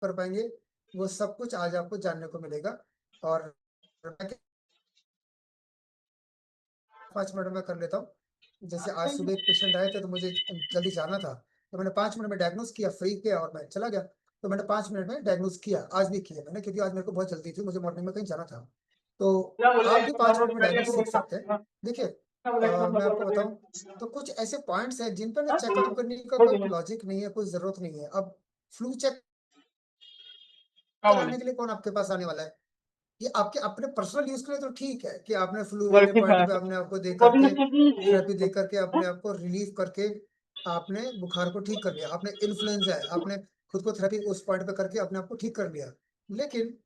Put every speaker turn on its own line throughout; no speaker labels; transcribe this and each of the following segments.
कर पाएंगे, वो सब कुछ आज आपको जानने को मिलेगा। और 5 मिनट में कर लेता हूँ। जैसे आज सुबह एक पेशेंट आए थे तो मुझे जल्दी जाना था, तो मैंने 5 मिनट में डायग्नोस किया, फ्री किया और मैं चला गया। तो मैंने 5 मिनट में डायग्नोस किया, आज भी किया मैंने, क्योंकि आज मेरे को बहुत जल्दी थी, मुझे मॉर्निंग में कहीं जाना था। तो आप भी 5 मिनट में डायग्नोस सीख सकते हैं। देखिए, मैं आपको बताऊं तो कुछ ऐसे पॉइंट्स हैं जिन पर ना चेकअप करने का कोई लॉजिक नहीं है, कोई जरूरत नहीं है। अब फ्लू चेक कराने के लिए कौन आपके पास आने वाला है? ये आपके अपने पर्सनल यूज के लिए तो ठीक है कि आपने फ्लू वाले पॉइंट पे अपने आप को दे करके, थेरेपी दे करके अपने आप को रिलीव करके आपने बुखार को ठीक कर लिया, आपने इन्फ्लुएंजा है, आपने खुद को थेरेपी उस पॉइंट पे करके अपने आप को ठीक कर लिया। लेकिन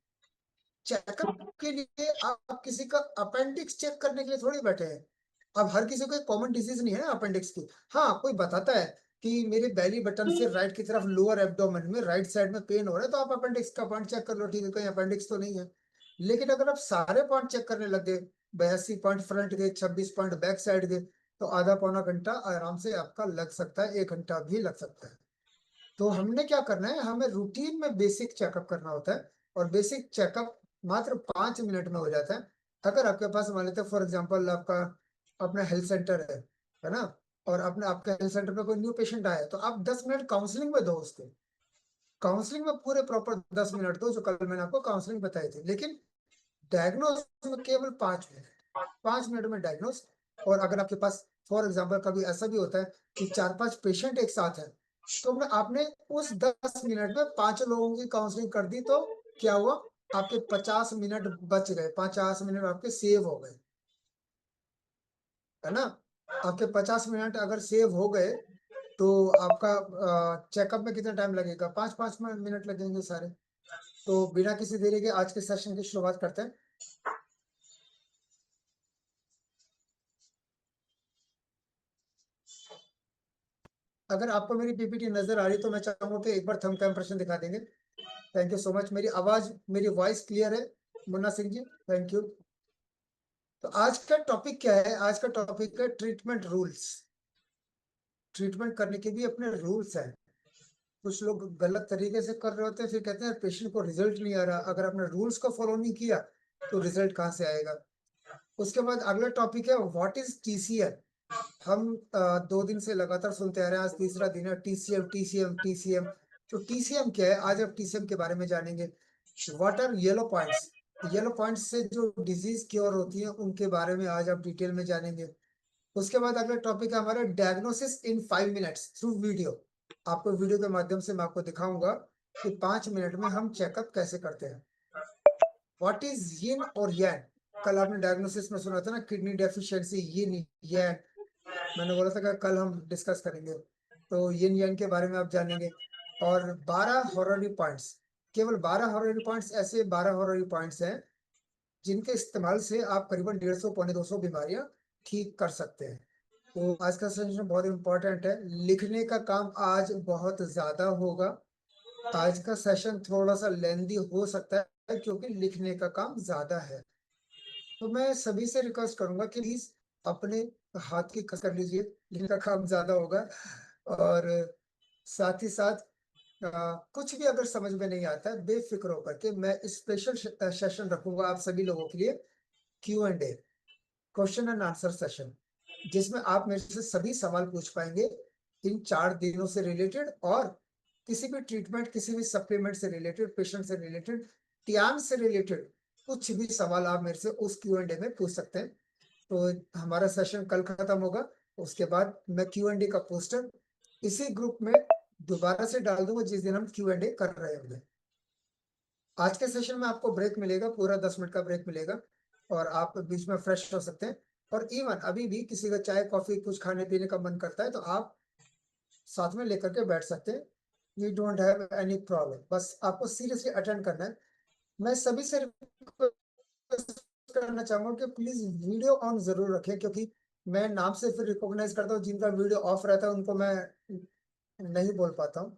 चेकअप के लिए आप किसी का अपेंडिक्स चेक करने के लिए थोड़ी बैठे हैं। अब हर किसी को एक कॉमन डिजीज नहीं है ना अपेंडिक्स की। हाँ, कोई बताता है कि मेरे बेली बटन से राइट की तरफ लोअर एब्डोमेन में राइट साइड में पेन हो रहा है, तो आप अपेंडिक्स का पॉइंट चेक कर लो, ठीक है, कहीं अपेंडिक्स तो नहीं है। लेकिन अगर आप सारे पॉइंट चेक करने लग गए, 82 पॉइंट फ्रंट के, 26 पॉइंट बैक साइड के, तो आधा पौना घंटा आराम से आपका लग सकता है, 1 घंटा भी लग सकता है। तो हमने क्या करना है, हमें रूटीन में बेसिक चेकअप करना होता है, और बेसिक चेकअप मात्र 5 मिनट में हो जाता है। अगर आपके पास मान लेते हैं फॉर एग्जांपल आपका अपना हेल्थ सेंटर है ना, और अपने आपके हेल्थ सेंटर पे कोई न्यू पेशेंट आया है, तो आप 10 मिनट काउंसलिंग में दो उसको। काउंसलिंग में पूरे प्रॉपर 10 मिनट दो, जो कल मैंने आपको काउंसलिंग बताई थी। लेकिन डायग्नोस में केवल 5 मिनट, 5 मिनट में डायग्नोस। और अगर आपके पास फॉर एग्जाम्पल कभी ऐसा भी होता है कि 4-5 पेशेंट एक साथ है, तो आपने उस 10 मिनट में 5 लोगों की काउंसलिंग कर दी, तो क्या हुआ, आपके 50 मिनट बच गए, 50 मिनट आपके सेव हो गए, है ना। आपके 50 मिनट अगर सेव हो गए, तो आपका चेकअप में कितना टाइम लगेगा, 5-5 मिनट लगेंगे सारे। तो बिना किसी देरी के आज के सेशन की शुरुआत करते हैं। अगर आपको मेरी पीपीटी नजर आ रही तो मैं चाहूंगा कि एक बार थंब का इंप्रेशन दिखा देंगे। Thank you so much. मेरी आवाज, मेरी वॉइस क्लियर है मुन्ना सिंह जी? Thank you. तो आज का टॉपिक क्या है? आज का टॉपिक है ट्रीटमेंट रूल्स। ट्रीटमेंट करने के भी अपने रूल्स हैं। कुछ लोग गलत तरीके से कर रहे होते हैं, फिर कहते हैं पेशेंट को रिजल्ट नहीं आ रहा। अगर आपने रूल्स को फॉलो नहीं किया तो रिजल्ट कहाँ से आएगा? उसके बाद अगला टॉपिक है व्हाट इज टीसीएम। हम 2 दिन से लगातार सुनते आ रहे हैं, आज तीसरा दिन है, टीसीएम टीसीएम टीसीएम। तो टीसीएम क्या है, आज आप टीसीएम के बारे में जानेंगे। What are yellow points, yellow points से जो डिजीज क्योर होती है उनके बारे में आज आप डिटेल में जानेंगे। उसके बाद अगला टॉपिक है हमारा डायग्नोसिस इन 5 मिनट्स थ्रू वीडियो। आपको वीडियो के माध्यम से मैं आपको दिखाऊंगा कि 5 मिनट में हम चेकअप कैसे करते हैं। व्हाट इज यिन और यैन। कल आपने डायग्नोसिस में सुना था ना, किडनी डेफिशिएंसी, यिन यैन। मैंने बोला था कि कल हम डिस्कस करेंगे, तो यिन यैन के बारे में आप जानेंगे। और 12 हॉररी पॉइंट्स, केवल 12 हॉररी पॉइंट्स, ऐसे 12 हॉररी पॉइंट्स हैं जिनके इस्तेमाल से आप करीबन 150 पौने 200 बीमारियां ठीक कर सकते हैं। तो आज का सेशन बहुत इंपॉर्टेंट है। लिखने का काम आज बहुत ज्यादा होगा। आज का सेशन थोड़ा सा लेंदी हो सकता है क्योंकि लिखने का काम ज्यादा है। तो मैं सभी से रिक्वेस्ट करूंगा कि प्लीज अपने हाथ की कसर कर लीजिए, लिखने का काम ज्यादा होगा। और साथ ही साथ कुछ भी अगर समझ में नहीं आता है, बेफिक्र होकर के मैं स्पेशल सेशन रखूंगा आप सभी लोगों के लिए, Q&A, question and answer session, जिसमें आप मेरे से सभी सवाल पूछ पाएंगे इन 4 दिनों से रिलेटेड, और किसी भी ट्रीटमेंट, किसी भी सप्लीमेंट से रिलेटेड, पेशेंट से रिलेटेड, टियान से रिलेटेड कुछ भी सवाल आप मेरे से उस Q&A में पूछ सकते हैं। तो हमारा सेशन कल खत्म होगा, उसके बाद मैं Q&A का पोस्टर इसी ग्रुप में दोबारा से डाल दूंगा जिस दिन हम Q&A कर रहे होंगे। आज के सेशन में आपको ब्रेक मिलेगा, पूरा 10 मिनट का ब्रेक मिलेगा, और आप बीच में फ्रेश हो सकते हैं। और इवन अभी भी किसी का चाय कॉफी कुछ खाने पीने का मन करता है तो आप साथ में लेकर के बैठ सकते हैं। You don't have any problem, बस आपको सीरियसली अटेंड करना है। मैं सभी से रिक्वेस्ट करना चाहूंगा कि प्लीज वीडियो ऑन जरूर रखें, क्योंकि मैं नाम से फिर रिकॉग्नाइज करता हूँ, जिनका वीडियो ऑफ रहता है उनको मैं नहीं बोल पाता हूँ।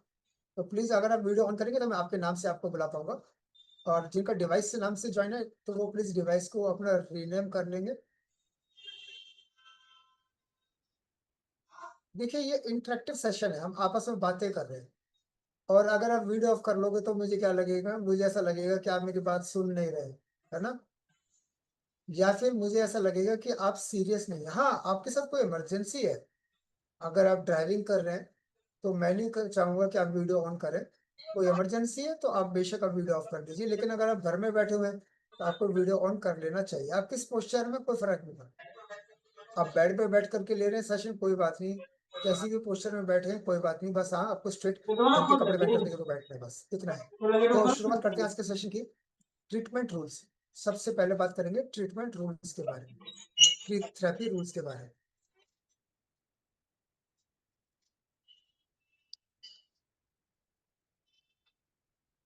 तो प्लीज अगर आप वीडियो ऑन करेंगे तो मैं आपके नाम से आपको बुला पाऊंगा। और जिनका डिवाइस से नाम से ज्वाइन है तो वो प्लीज डिवाइस को अपना रीनेम कर लेंगे। देखिए, ये इंटरेक्टिव सेशन है, हम आपस में बातें कर रहे हैं। और अगर आप वीडियो ऑफ कर लोगे तो मुझे क्या लगेगा, मुझे ऐसा लगेगा कि आप मेरी बात सुन नहीं रहे, है ना, या फिर मुझे ऐसा लगेगा कि आप सीरियस नहीं है। हाँ, आपके साथ कोई इमरजेंसी है, अगर आप ड्राइविंग कर रहे हैं तो मैं नहीं चाहूंगा कि आप वीडियो ऑन करें। कोई इमरजेंसी है तो आप बेशक आप वीडियो ऑफ कर दीजिए, लेकिन अगर आप घर में बैठे हुए हैं तो आपको वीडियो ऑन कर लेना चाहिए। आप किस पोस्चर में कोई फर्क नहीं पड़ता। आप बेड पे बैठ करके ले रहे हैं सेशन, कोई बात नहीं, कैसी भी पोस्चर में बैठे हैं कोई बात नहीं, बस हाँ आपको स्ट्रेट ढंग के कपड़े पहन कर देखो बैठना है, बस इतना है। तो शुरुआत करते हैं आज के सेशन की। ट्रीटमेंट रूल्स, सबसे पहले बात करेंगे ट्रीटमेंट रूल्स के बारे में, थेरेपी रूल्स के बारे में।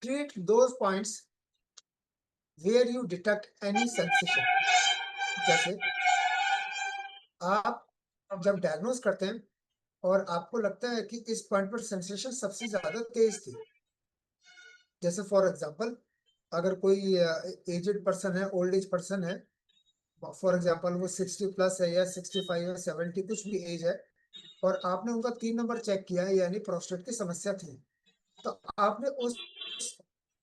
Treat those points where you detect any sensation. जैसे आप जब डायग्नोज करते हैं और आपको लगता है कि इस पॉइंट पर सेंसेशन सबसे ज्यादा तेज थी, जैसे फॉर एग्जांपल अगर कोई एजेड पर्सन है, ओल्ड एज पर्सन है, फॉर एग्जांपल वो 60 प्लस है या 65 या 70 कुछ भी एज है, और आपने उनका 3 नंबर चेक किया है यानी प्रोस्टेट की समस्या थी, तो आपने उस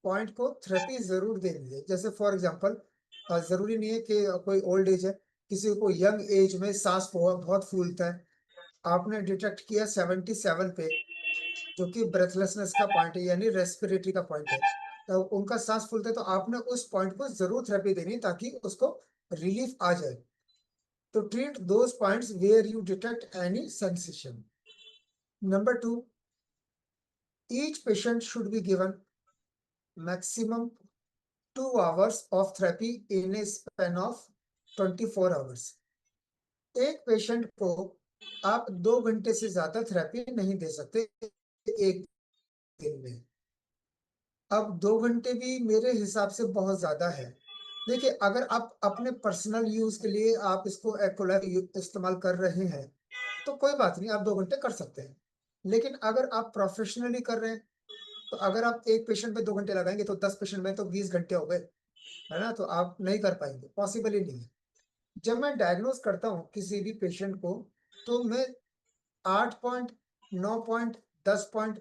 पॉइंट को थेरेपी जरूर देनी है। जैसे फॉर एग्जांपल जरूरी नहीं है कि कोई ओल्ड एज है, किसी को यंग एज में सांस बहुत बहुत फूलता है, आपने डिटेक्ट किया 77 पे, जो कि ब्रेथलेसनेस का पॉइंट है यानी रेस्पिरेटरी का पॉइंट है, तो उनका सांस फूलता है, तो आपने उस पॉइंट को जरूर थेरेपी देनी ताकि उसको रिलीफ आ जाए। तो treat those points where you detect any sensation. Number 2, each patient should be given maximum 2 hours of therapy in a span of 24 hours। एक पेशेंट को आप 2 घंटे से ज्यादा थेरेपी नहीं दे सकते एक दिन में। अब 2 घंटे भी मेरे हिसाब से बहुत ज्यादा है। देखिए, अगर आप अपने पर्सनल यूज के लिए आप इसको इस्तेमाल कर रहे हैं तो कोई बात नहीं, आप 2 घंटे कर सकते हैं। लेकिन अगर आप प्रोफेशनली कर रहे हैं तो अगर आप एक पेशेंट पे 2 घंटे लगाएंगे तो 10 पेशेंट में तो 20 घंटे हो गए, है ना, तो आप नहीं कर पाएंगे, पॉसिबल ही नहीं है। जब मैं डायग्नोज करता हूँ किसी भी पेशेंट को तो मैं 8 point, 9 point, 10 point,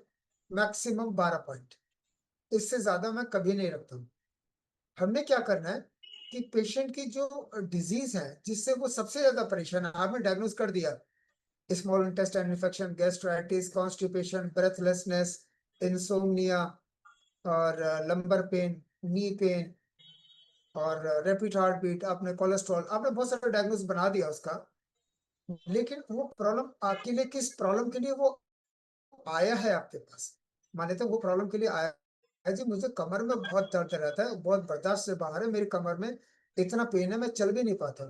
maximum 12 point, इससे ज्यादा मैं कभी नहीं रखता हूँ। हमने क्या करना है कि पेशेंट की जो डिजीज है जिससे वो सबसे ज्यादा परेशान है, आपने डायग्नोज कर दिया small intestine infection, gastritis, constipation, breathlessness, insomnia और लंबर पेन, नी पेन और रैपिड हार्ट बीट, आपने कोलेस्ट्रॉल, आपने बहुत सारा डायग्नोस बना दिया उसका, लेकिन वो प्रॉब्लम आपके लिए किस प्रॉब्लम के लिए वो आया है आपके पास। मान लेते हैं वो प्रॉब्लम के लिए आया है, जी मुझे कमर में बहुत दर्द रहता है, बहुत बर्दाश्त से बाहर है, मेरी कमर में इतना पेन है मैं चल भी नहीं पाता।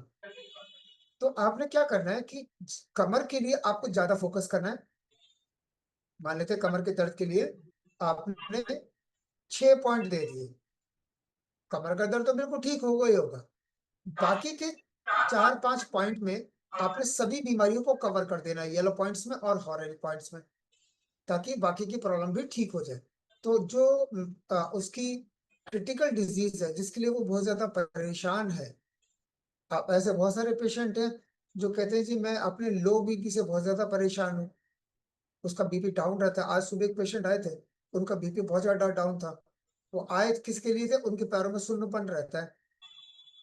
तो आपने क्या करना है कि कमर के लिए आपको ज्यादा फोकस करना है। मान लेते हैं कमर के दर्द के लिए आपने 6 पॉइंट दे दिए, कमर का दर्द तो बिल्कुल ठीक होगा ही होगा, बाकी के 4-5 पॉइंट में आपने सभी बीमारियों को कवर कर देना है, येलो पॉइंट्स में और हॉरेंज पॉइंट्स में, ताकि बाकी की प्रॉब्लम भी ठीक हो जाए। तो जो उसकी क्रिटिकल डिजीज है जिसके लिए वो बहुत ज्यादा परेशान है, आप ऐसे बहुत सारे पेशेंट हैं जो कहते हैं जी मैं अपने लो बीपी से बहुत ज्यादा परेशान हूँ, उसका बीपी डाउन रहता है। आज सुबह एक पेशेंट आए थे, उनका बीपी बहुत ज्यादा डाउन था। वो आए किसके लिए थे, उनके पैरों में सुन्नपन रहता है,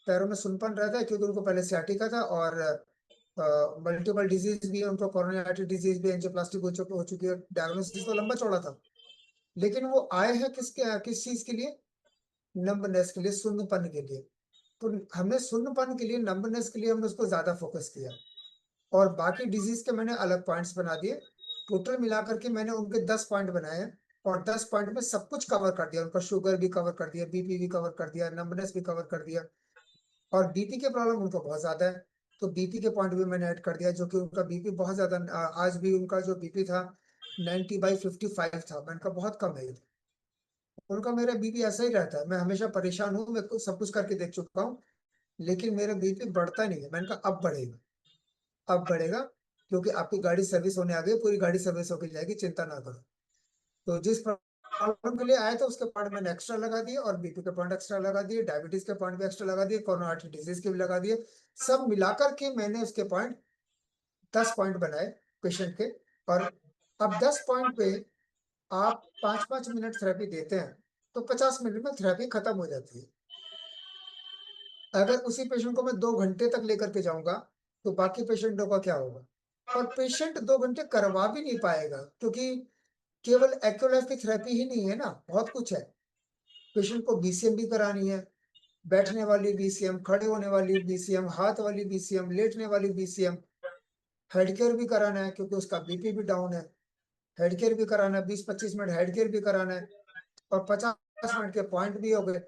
पैरों में सुनपन रहता है क्योंकि उनको पहले सियाटिका था और मल्टीपल डिजीज भी है उनको, कोरोनरी आर्टरी डिजीज भी, एंजियोप्लास्टी हो चुकी है, डायग्नोसिस तो लंबा चौड़ा था। लेकिन वो आए हैं किस चीज के लिए, नंबनेस के लिए, सुन्नपन के लिए। तो हमने सुन्नपन के लिए, नंबनेस के लिए हमने उसको ज्यादा फोकस किया, और बाकी डिजीज के मैंने अलग पॉइंट्स बना दिए। टोटल मिलाकर के मैंने उनके 10 पॉइंट बनाए हैं, और 10 पॉइंट में सब कुछ कवर कर दिया, उनका शुगर भी कवर कर दिया, बीपी भी कवर कर दिया, नंबनेस भी कवर कर दिया, और बीपी के प्रॉब्लम उनको बहुत ज्यादा है, तो बीपी के पॉइंट भी मैंने ऐड कर दिया, जो कि उनका बीपी बहुत ज्यादा आज भी उनका जो बीपी था 90/55 था, मैंने कहा बहुत कम है ये। उनका मेरा बीपी ऐसा ही रहता है, मैं हमेशा परेशान हूँ, मैं सब कुछ करके देख चुका हूँ, लेकिन मेरा बीपी बढ़ता नहीं है। मैंने कहा अब बढ़ेगा, अब बढ़ेगा, क्योंकि आपकी गाड़ी सर्विस होने आ गई, पूरी गाड़ी सर्विस होकर जाएगी, चिंता ना करो। तो जिस प्रॉब्लम के लिए आया था उसके पॉइंट मैंने एक्स्ट्रा लगा दिए, और बीपी के पॉइंट एक्स्ट्रा लगा दिए, डायबिटीज के पॉइंट भी एक्स्ट्रा लगा दिए, कोरोना आर्टरी डिजीज के भी लगा दिए, सब मिलाकर के मैंने उसके पॉइंट 10 पॉइंट बनाए पेशेंट के। और अब 10 पॉइंट पे आप 5-5 मिनट थेरेपी देते हैं तो 50 मिनट में थेरेपी खत्म हो जाती है। अगर उसी पेशेंट को मैं 2 घंटे तक लेकर के जाऊंगा तो बाकी पेशेंटों का क्या होगा? और पेशेंट 2 घंटे करवा भी नहीं पाएगा, क्योंकि केवल एक्यूलाइफ की थेरेपी ही नहीं है ना, बहुत कुछ है। पेशेंट को बीसीएम भी करानी है, बैठने वाली बीसीएम, खड़े होने वाली बीसीएम, हाथ वाली बीसीएम, लेटने वाली बीसीएम, हेड केयर भी कराना है क्योंकि उसका बीपी भी डाउन है। हेड केयर भी कराना है, 20-25 मिनट हेड केयर भी कराना है, और 50 मिनट के पॉइंट भी हो गए।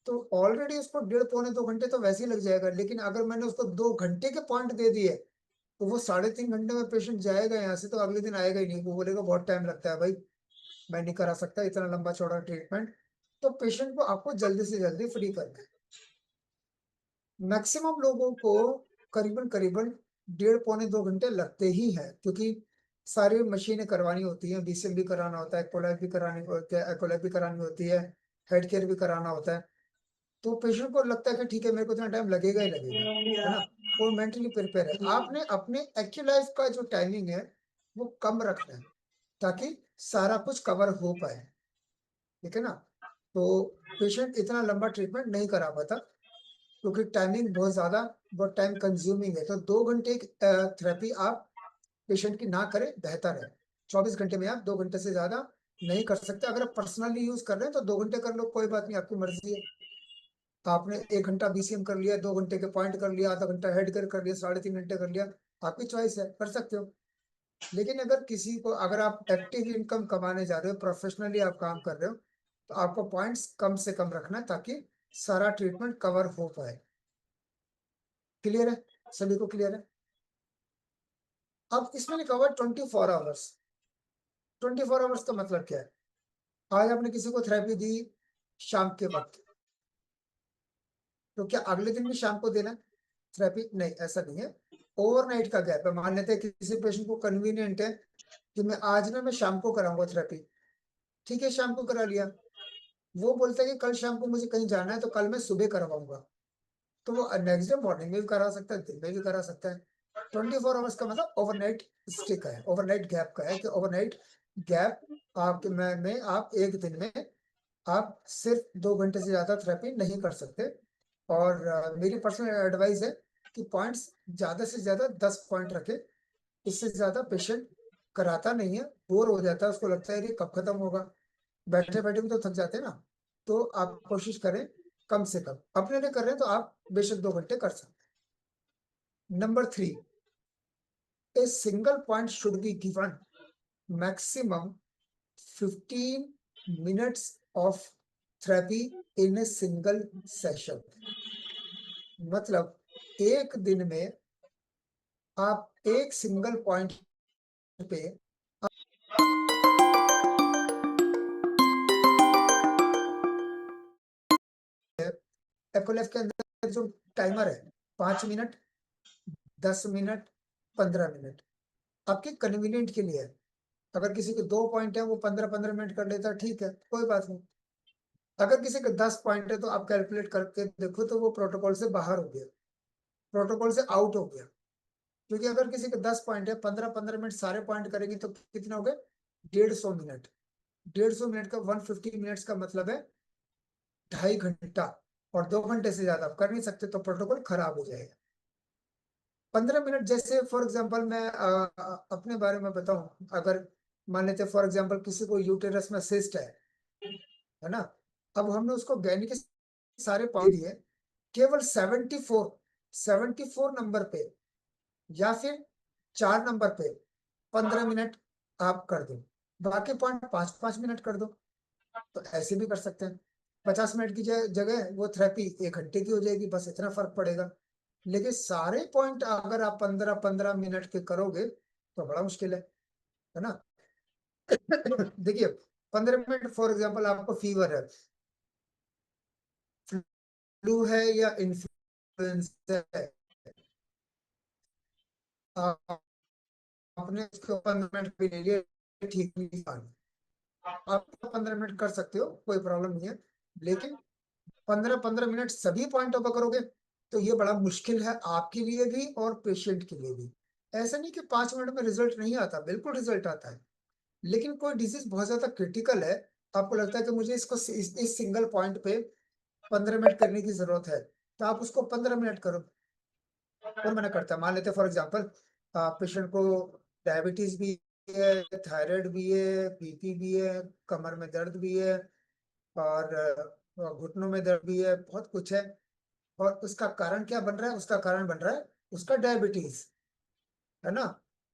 तो ऑलरेडी उसको 1.5 पौने 2 घंटे तो वैसे ही लग जाएगा, लेकिन अगर मैंने उसको 2 घंटे के पॉइंट दे दिए तो वो 3.5 घंटे में पेशेंट जाएगा यहाँ से, तो अगले दिन आएगा ही नहीं। वो बोलेगा बहुत टाइम लगता है भाई, मैं नहीं करा सकता इतना लंबा चौड़ा ट्रीटमेंट। तो पेशेंट को आपको जल्दी से जल्दी फ्री करना है। मैक्सिमम लोगों को करीबन करीबन 1.5 पौने 2 घंटे लगते ही हैं, क्योंकि सारी मशीनें करवानी होती हैं, बीसीएम भी कराना होता है, एक्वालाइफ भी करानी होती है, एक्वालाइफ भी करानी होती है, हेड केयर भी कराना होता है। तो पेशेंट को लगता है कि ठीक है मेरे को इतना टाइम लगेगा ही लगेगा, है ना। वो मेंटली प्रिपेयर है। आपने अपने एक्यूलाइफ का जो टाइमिंग है वो कम रखना है ताकि सारा कुछ कवर हो पाए, ठीक है ना। तो पेशेंट इतना लंबा ट्रीटमेंट नहीं करा पाता क्योंकि टाइमिंग बहुत टाइम कंज्यूमिंग है। तो 2 घंटे की थेरेपी आप पेशेंट की ना करें, बेहतर है। 24 घंटे में आप 2 घंटे से ज्यादा नहीं कर सकते। अगर आप पर्सनली यूज कर रहे हैं तो 2 घंटे कर लो, कोई बात नहीं, आपकी मर्जी है। आपने 1 घंटा बीसीएम कर लिया, 2 घंटे के पॉइंट कर लिया, आधा घंटा हेड कर लिया, 3.5 घंटे कर लिया, आपकी चॉइस है, कर सकते हो। लेकिन अगर किसी को, अगर आप एक्टिव इनकम कमाने जा रहे हो, प्रोफेशनली आप काम कर रहे हो, तो आपको पॉइंट्स कम से कम रखना है ताकि सारा ट्रीटमेंट कवर हो पाए। क्लियर है? सभी को क्लियर है? अब इसमें लिखा हुआ 24 आवर्स। 24 आवर्स का मतलब क्या है? आज आपने किसी को थेरेपी दी शाम के वक्त, तो क्या अगले दिन भी शाम को देना थेरेपी? नहीं, ऐसा नहीं है। ओवरनाइट का गैप है। मान लेते हैं किसी पेशेंट को कन्वीनियंट है कि मैं आज ना मैं शाम को कराऊंगा थेरेपी, ठीक है, शाम को करा लिया। वो बोलता है कि कल शाम को मुझे कहीं जाना है तो कल मैं सुबह करवाऊंगा, तो वो नेक्स्ट डे मॉर्निंग में भी करा सकता है, दिन में भी करा सकता है। 24 आवर्स का मतलब ओवरनाइट स्टे का है, ओवरनाइट गैप का है, कि ओवरनाइट गैप आपके में आप एक दिन में आप सिर्फ 2 घंटे से ज्यादा थेरेपी नहीं कर सकते। और मेरी पर्सनल एडवाइस है कि पॉइंट्स ज्यादा से ज्यादा 10 पॉइंट रखे। इससे ज्यादा पेशेंट कराता नहीं है, बोर हो जाता है, उसको लगता है कि कब खत्म होगा। बैठे बैठे भी तो थक जाते हैं ना। तो आप कोशिश करें कम से कम, अपने लिए कर रहे हैं तो आप बेशक 2 घंटे कर सकते हैं। Number 3, a single point should be given maximum 15 minutes of therapy in a single session। मतलब एक दिन में आप एक सिंगल पॉइंट पे एकोलेफ के अंदर जो टाइमर है, 5 मिनट, 10 मिनट, 15 मिनट, आपके कन्वीनियंट के लिए है। अगर किसी के 2 पॉइंट है वो 15-15 मिनट कर लेता है, ठीक है, कोई बात नहीं। अगर किसी के 10 पॉइंट है तो आप कैलकुलेट करके देखो तो वो प्रोटोकॉल से बाहर हो गया, प्रोटोकॉल से आउट हो गया। क्योंकि अगर किसी के 10 पॉइंट है, 15-15 मिनट सारे पॉइंट करेंगे तो कितना हो गए? 150 मिनट। 150 मिनट का 150 मिनट्स का मतलब है 2.5 घंटा। और 2 घंटे से ज्यादा आप कर नहीं सकते तो प्रोटोकॉल खराब हो जाएगा। 15 मिनट, जैसे फॉर एग्जाम्पल मैं अपने बारे में बताऊं, अगर मान लेते फॉर एग्जाम्पल किसी को यूटेरस में सिस्ट है ना। अब हमने उसको गैनी के सारे पॉइंट दिए, केवल 74 नंबर पे या फिर 4 नंबर पे 15 मिनट आप कर दो, बाकी पॉइंट 5-5 मिनट कर दो। तो ऐसे भी कर सकते हैं। 50 मिनट की जगह वो थेरेपी 1 घंटे की हो जाएगी, बस इतना फर्क पड़ेगा। लेकिन सारे पॉइंट अगर आप 15-15 मिनट के करोगे तो बड़ा मुश्किल है ना। देखिए, 15 मिनट फॉर एग्जाम्पल आपको फीवर है, फ्लू है या इन्फ्लुएंजा है, आपने उसको 15 मिनट भी ले लिया, ठीक नहीं आप 15 मिनट कर सकते हो, कोई प्रॉब्लम नहीं है। लेकिन 15-15 मिनट सभी पॉइंटों पर करोगे तो ये बड़ा मुश्किल है आपके लिए भी और पेशेंट के लिए भी। ऐसा नहीं कि 5 मिनट में रिजल्ट नहीं आता, बिल्कुल रिजल्ट आता है। लेकिन कोई डिजीज बहुत ज्यादा क्रिटिकल है, आपको लगता है कि मुझे इसको इस सिंगल पॉइंट पे 15 मिनट करने की जरूरत है, तो आप उसको 15 मिनट करो। और मैंने करता, मान लेते फॉर एग्जाम्पल पेशेंट को डायबिटीज भी है, थायराइड भी है, बीपी भी है, कमर में दर्द भी है, और घुटनों में दर्द भी है, बहुत कुछ है। और उसका कारण क्या बन रहा है? उसका कारण बन रहा है उसका डायबिटीज, है ना।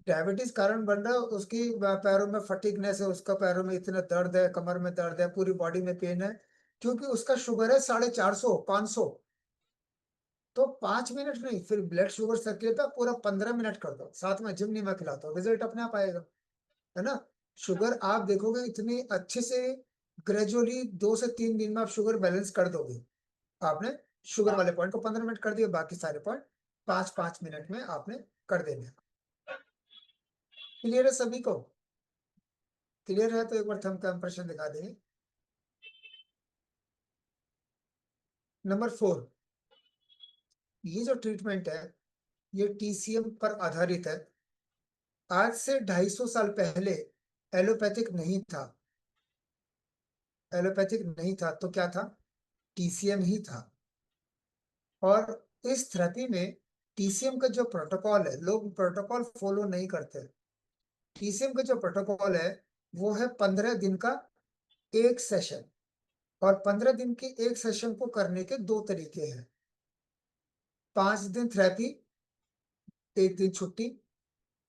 डायबिटीज कारण बन रहा है उसकी पैरों में फटीगनेस है, उसका पैरों में इतना दर्द है, कमर में दर्द है, पूरी बॉडी में पेन है, क्योंकि उसका शुगर है 450 500। तो 5 मिनट नहीं, फिर ब्लड शुगर सर्किल पे पूरा 15 मिनट कर दो, साथ में जिम नहीं मैं खिलाता हूँ, रिजल्ट अपने आप आएगा, है ना। शुगर आप देखोगे इतनी अच्छे से, ग्रेजुअली 2 से 3 दिन में आप शुगर बैलेंस कर दोगे। आपने शुगर वाले पॉइंट को 15 मिनट कर दिया, बाकी सारे पॉइंट 5 5 मिनट में आपने कर देने। क्लियर है सभी को? क्लियर है तो एक बार थंब का इंप्रेशन दिखा देंगे। नंबर 4, ये जो ट्रीटमेंट है ये टीसीएम पर आधारित है। आज से 250 साल पहले एलोपैथिक नहीं था। एलोपैथिक नहीं था तो क्या था? टीसीएम ही था। और इस थेरेपी में टीसीएम का जो प्रोटोकॉल है, लोग प्रोटोकॉल फॉलो नहीं करते। टीसीएम का जो प्रोटोकॉल है वो है 15 दिन का एक सेशन। और 15 दिन के एक सेशन को करने के दो तरीके हैं। 5 दिन थेरेपी, एक दिन छुट्टी।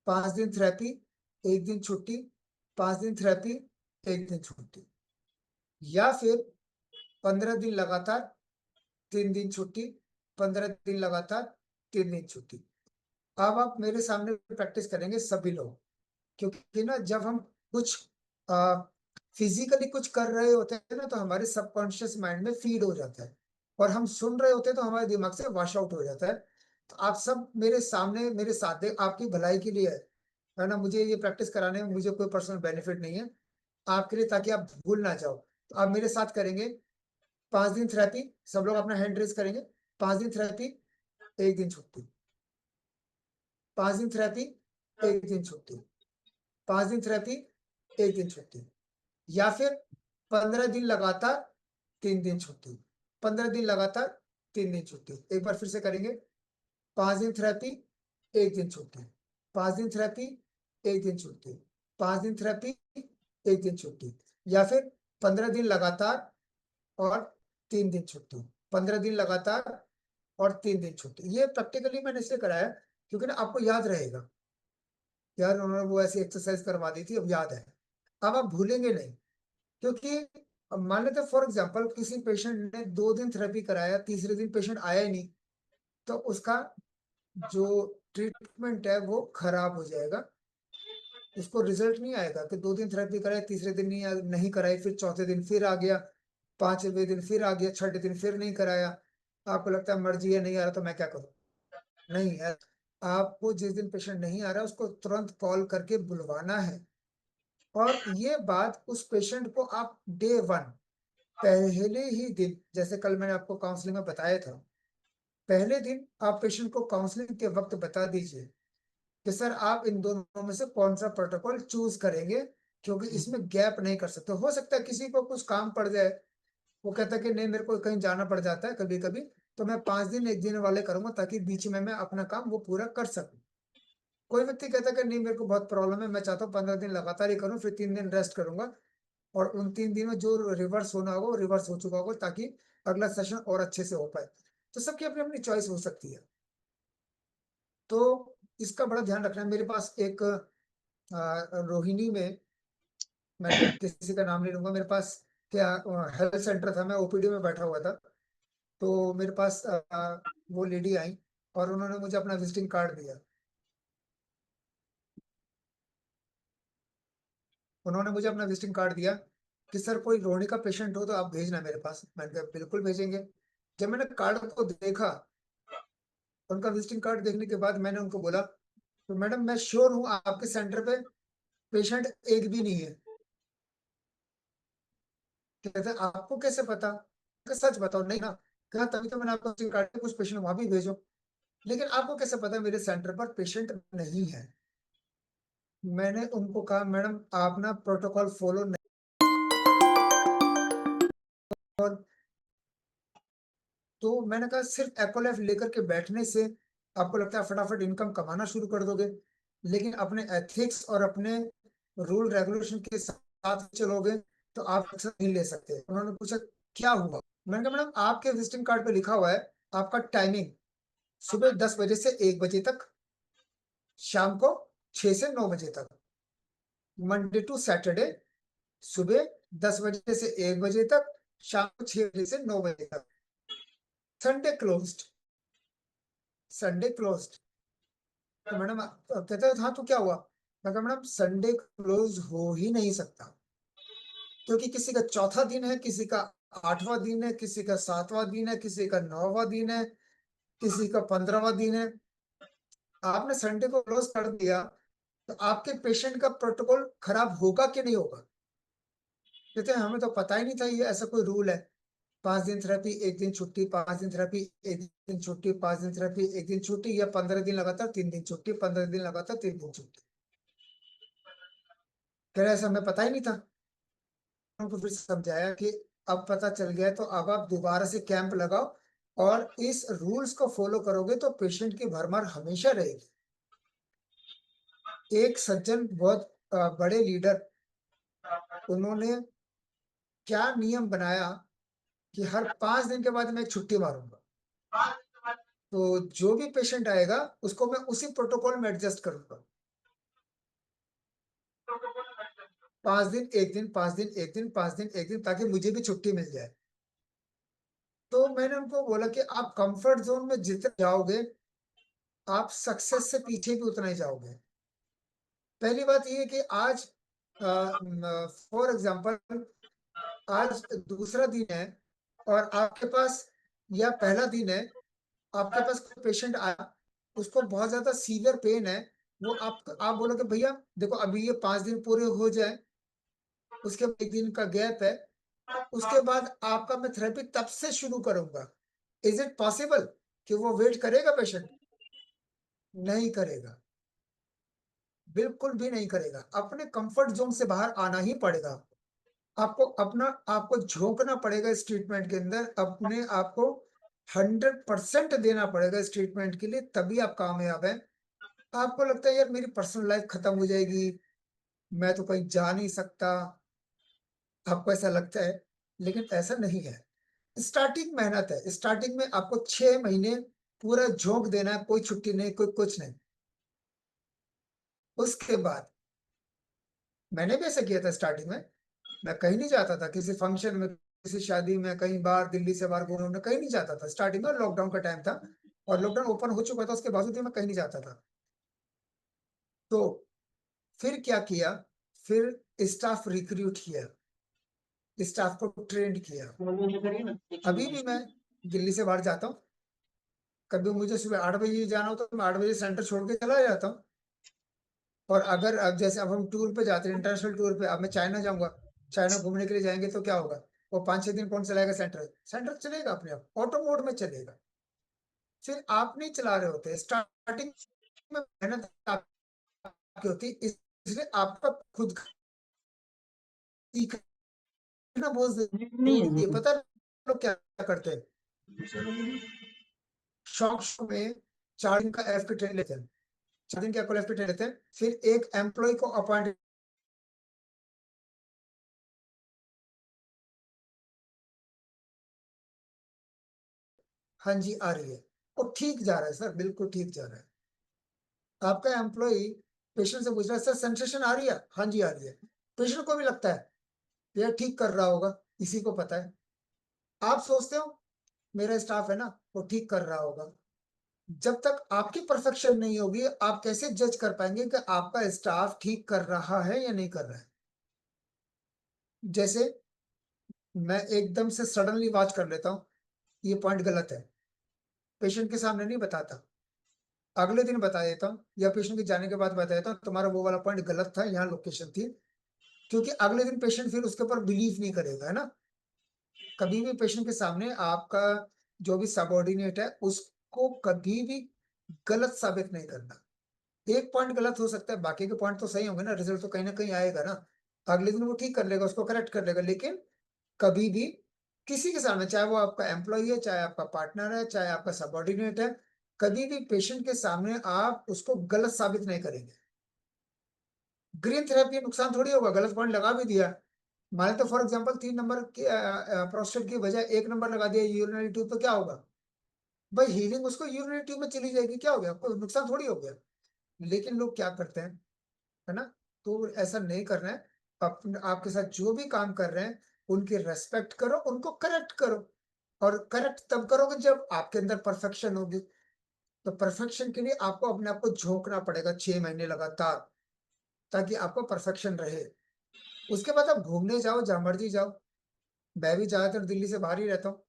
5 दिन थेरेपी, एक दिन छुट्टी। 5 दिन थेरेपी, एक दिन छुट्टी। या फिर 15 दिन लगातार, 3 दिन छुट्टी। 15 दिन लगातार, 3 दिन छुट्टी। अब आप मेरे सामने प्रैक्टिस करेंगे सभी लोग, क्योंकि ना जब हम कुछ फिजिकली कुछ कर रहे होते हैं ना, तो हमारे सबकॉन्शियस माइंड में फीड हो जाता है, और हम सुन रहे होते हैं तो हमारे दिमाग से वॉश आउट हो जाता है। तो आप सब मेरे सामने मेरे साथ दें, आपकी भलाई के लिए है ना। मुझे ये प्रैक्टिस कराने में मुझे कोई पर्सनल बेनिफिट नहीं है, आपके लिए, ताकि आप भूल ना जाओ। तो आप मेरे साथ करेंगे 5 दिन थेरेपी, सब लोग अपना हैंड रेज करेंगे। 5 दिन थेरेपी, एक दिन छुट्टी। 5 दिन थेरेपी, एक दिन छुट्टी। 5 दिन थेरेपी, एक दिन छुट्टी। या फिर 15 दिन लगातार, 3 दिन छुट्टी। 15 दिन लगातार, 3 दिन छुट्टी। एक बार फिर से करेंगे। 5 दिन थेरेपी, एक दिन छुट्टी। 5 दिन थेरेपी, एक दिन छुट्टी। 5 दिन थेरेपी, एक दिन छुट्टी। या फिर 15 दिन लगातार और 3 दिन छुट्टी। 15 दिन लगातार और 3 दिन छुट्टी। ये प्रैक्टिकली मैंने इसलिए कराया क्योंकि ना आपको याद रहेगा। यार उन्होंने वो ऐसी एक्सरसाइज करवा दी थी, अब याद है, अब आप भूलेंगे नहीं। क्योंकि अब मान लेते फॉर एग्जांपल किसी पेशेंट ने 2 दिन थेरेपी कराया, तीसरे दिन पेशेंट आया ही नहीं, तो उसका जो ट्रीटमेंट है वो खराब हो जाएगा। उसको रिजल्ट नहीं आएगा कि 2 दिन थेरेपी कराई, तीसरे दिन नहीं कराई, फिर चौथे दिन फिर आ गया, 5वें दिन फिर आ गया, छठे दिन फिर नहीं कराया। आपको लगता है मर्जी है नहीं आ रहा तो मैं क्या करूं? नहीं है। आपको जिस दिन पेशेंट नहीं आ रहा उसको तुरंत कॉल करके बुलवाना है। और ये बात उस पेशेंट को आप डे 1, पहले ही दिन, जैसे कल मैंने आपको काउंसलिंग में बताया था, पहले दिन आप पेशेंट को काउंसलिंग के वक्त बता दीजिए कि सर आप इन दोनों में से कौन सा प्रोटोकॉल चूज करेंगे, क्योंकि इसमें गैप नहीं कर सकते। हो सकता है किसी को कुछ काम पड़ जाए, वो कहता है कि नहीं मेरे को कहीं जाना पड़ जाता है कभी कभी, तो मैं 5 दिन एक दिन वाले करूंगा ताकि बीच में मैं अपना काम वो पूरा कर सकूं। कोई व्यक्ति कहता है कि नहीं मेरे को बहुत प्रॉब्लम है, मैं चाहता हूँ 15 दिन लगातार ही करूँ, फिर 3 दिन रेस्ट करूंगा, और उन 3 दिन में जो रिवर्स होना होगा वो रिवर्स हो चुका होगा, ताकि अगला सेशन और अच्छे से हो पाए। तो सबकी अपनी अपनी चॉइस हो सकती है। तो इसका बड़ा ध्यान रखना है। मेरे पास एक रोहिणी में, मैं किसी का नाम नहीं लूंगा, मेरे पास क्या हेल्थ सेंटर था, मैं ओपीडी में बैठा हुआ था। तो मेरे पास वो लेडी आई और उन्होंने मुझे अपना विजिटिंग कार्ड दिया। उन्होंने मुझे अपना विजिटिंग कार्ड दिया कि सर कोई रोहिणी का पेशेंट हो तो आप भेजना मेरे पास। मैंने कहा बिल्कुल भेजेंगे। जब मैंने कार्ड को देखा, उनका विजिटिंग कार्ड देखने के बाद मैंने उनको बोला, तो मैडम मैं श्योर हूँ आपके सेंटर पे पेशेंट एक भी नहीं है। कहते आपको कैसे पता? सच बताओ। नहीं ना। कहा तभी तो मैंने आपको विजिटिंग कार्ड, कुछ पेशेंट वहां भी भेजो। लेकिन आपको कैसे पता मेरे सेंटर पर पेशेंट नहीं है? मैंने उनको कहा मैडम आप ना प्रोटोकॉल फॉलो नहीं, तो मैंने कहा सिर्फ एक्वालाइफ लेकर के बैठने से आपको लगता है फटाफट इनकम कमाना शुरू कर दोगे, लेकिन अपने एथिक्स और अपने रूल रेगुलेशन के साथ चलोगे तो आप सक्सेस नहीं ले सकते। उन्होंने पूछा क्या हुआ, मैंने कहा मैडम आपके विजिटिंग कार्ड पे लिखा हुआ है आपका टाइमिंग सुबह 10 बजे से 1 बजे तक, शाम को 6 से 9 बजे तक, मंडे टू सैटरडे सुबह 10 बजे से 1 बजे तक, शाम को 6 बजे से 9 बजे तक, संडे क्लोज्ड, संडे क्लोज्ड। तो मैडम कहते हैं हाँ तो क्या हुआ, मैं कहा मैडम संडे क्लोज हो ही नहीं सकता, क्योंकि किसी का चौथा दिन है, किसी का 8वां दिन है, किसी का 7वां दिन है, किसी का 9वां दिन है, किसी का 15वां दिन है। आपने संडे को क्लोज कर दिया तो आपके पेशेंट का प्रोटोकॉल खराब होगा कि नहीं होगा। कहते हैं हमें तो पता ही नहीं था ये ऐसा कोई रूल है, 5 दिन थेरेपी 1 दिन छुट्टी, 5 दिन थेरेपी 1 दिन छुट्टी, 5 दिन थेरेपी 1 दिन छुट्टी, या 15 दिन लगातार 3 दिन छुट्टी, 15 दिन लगातार 3 दिन छुट्टी। कह रहे ऐसा हमें पता ही नहीं था। उनको फिर समझाया कि अब पता चल गया है तो अब आप दोबारा से कैंप लगाओ और इस रूल्स को फॉलो करोगे तो पेशेंट की भरमार हमेशा रहेगी। एक सज्जन बहुत बड़े लीडर, उन्होंने क्या नियम बनाया कि हर 5 दिन के बाद मैं एक छुट्टी मारूंगा, तो जो भी पेशेंट आएगा उसको मैं उसी प्रोटोकॉल में एडजस्ट करूंगा। 5 दिन 1 दिन, 5 दिन 1 दिन, 5 दिन 1 दिन, ताकि मुझे भी छुट्टी मिल जाए। तो मैंने उनको बोला कि आप कंफर्ट जोन में जितने जाओगे आप सक्सेस से पीछे भी उतना ही जाओगे। पहली बात ये है कि आज फॉर एग्जांपल आज दूसरा दिन है और आपके पास, या पहला दिन है, आपके पास कोई पेशेंट आया, उसको बहुत ज्यादा सीवियर पेन है, वो आप बोलोगे भैया देखो अभी ये 5 दिन पूरे हो जाए, उसके बाद 1 दिन का गैप है, उसके बाद आपका मैं थेरेपी तब से शुरू करूंगा। इज इट पॉसिबल कि वो वेट करेगा पेशेंट? नहीं करेगा, बिल्कुल भी नहीं करेगा। अपने कंफर्ट जोन से बाहर आना ही पड़ेगा। आपको अपना आपको झोंकना पड़ेगा इस ट्रीटमेंट के अंदर, अपने आप को 100% देना पड़ेगा इस ट्रीटमेंट के लिए, तभी आप कामयाब हैं। आपको लगता है यार मेरी पर्सनल लाइफ खत्म हो जाएगी, मैं तो कहीं जा नहीं सकता, आपको ऐसा लगता है, लेकिन ऐसा नहीं है। स्टार्टिंग मेहनत है, स्टार्टिंग में आपको 6 महीने पूरा झोंक देना है, कोई छुट्टी नहीं, कोई कुछ नहीं। उसके बाद मैंने भी ऐसा किया था स्टार्टिंग में, मैं कहीं नहीं जाता था, किसी फंक्शन में, किसी शादी में, कहीं बाहर दिल्ली से बाहर घूमने कहीं नहीं जाता था स्टार्टिंग में। लॉकडाउन का टाइम था और लॉकडाउन ओपन हो चुका था, उसके बावजूद भी मैं कहीं नहीं जाता था। तो फिर क्या किया, फिर स्टाफ रिक्रूट किया, स्टाफ को ट्रेंड किया। अभी भी मैं दिल्ली से बाहर जाता हूँ, कभी मुझे सुबह 8 बजे जाना हो तो मैं 8 बजे सेंटर छोड़ के चला जाता हूँ। और अगर अब जैसे अब हम टूर पे जाते हैं, इंटरनेशनल टूर पे, अब मैं चाइना जाऊंगा, चाइना घूमने के लिए जाएंगे तो क्या होगा, वो 5-6 दिन कौन चलाएगा सेंटर, सेंटर चलेगा अपने आप ऑटो मोड में चलेगा। फिर आप नहीं चला रहे होते, स्टार्टिंग में मेहनत आपकी होती, इसलिए आपका खुद का सीखना बहुत जरूरी है। पता है लोग क्या करते हैं, शौक शौक में 4 दिन का एफ की ट्रेन लेते हैं, 4 दिन का एफ की ट्रेन लेते हैं, फिर एक एम्प्लॉय को अपॉइंट, हाँ जी आ रही है, वो ठीक जा रहा है सर, बिल्कुल ठीक जा रहा है। आपका एम्प्लॉय पेशेंट से पूछ रहा है सर सेंसेशन आ रही है, हाँ जी आ रही है। पेशेंट को भी लगता है यार ठीक कर रहा होगा, इसी को पता है। आप सोचते हो मेरा स्टाफ है ना वो ठीक कर रहा होगा, जब तक आपकी परफेक्शन नहीं होगी आप कैसे जज कर पाएंगे कि आपका स्टाफ ठीक कर रहा है या नहीं कर रहा है। जैसे मैं एकदम से सडनली वॉच कर लेता हूँ ये पॉइंट गलत है, पेशेंट के सामने नहीं बताता, अगले दिन बता देता हूँ या पेशेंट के जाने के बाद बता देता हूँ तुम्हारा वो वाला पॉइंट गलत था, यहाँ लोकेशन थी। क्योंकि अगले दिन पेशेंट फिर उसके ऊपर बिलीव नहीं करेगा, है ना। कभी भी पेशेंट के सामने आपका जो भी सबऑर्डिनेट है उसको कभी भी गलत साबित नहीं करना। एक पॉइंट गलत हो सकता है, बाकी के पॉइंट तो सही होंगे ना, रिजल्ट तो कहीं ना कहीं आएगा ना। अगले दिन वो ठीक कर लेगा, उसको करेक्ट कर लेगा। लेकिन कभी भी किसी के सामने, चाहे वो आपका एम्प्लॉय है, चाहे आपका पार्टनर है, चाहे आपका सबऑर्डिनेट है, कभी भी पेशेंट के सामने आप उसको गलत साबित नहीं करेंगे। ग्रीन थेरेपी नुकसान थोड़ी होगा, गलत पॉइंट लगा भी दिया, माने तो फॉर एग्जांपल 3 नंबर की प्रोस्टेट की बजाय 1 नंबर लगा दिया यूरिनरी ट्यूब, तो क्या होगा भाई? हीलिंग उसको यूरिनरी ट्यूब में चली जाएगी, क्या हो गया? कोई नुकसान थोड़ी हो गया। लेकिन लोग क्या करते हैं, है ना? तो ऐसा नहीं करना है। आपके साथ जो भी काम कर रहे हैं उनकी रेस्पेक्ट करो, उनको करेक्ट करो। और करेक्ट तब करोगे जब आपके अंदर परफेक्शन होगी। तो परफेक्शन के लिए आपको अपने आप को झोंकना पड़ेगा 6 महीने लगातार, ताकि आपको परफेक्शन रहे। उसके बाद आप घूमने जाओ, जहां मर्जी जाओ। मैं भी ज्यादातर दिल्ली से बाहर ही रहता हूँ।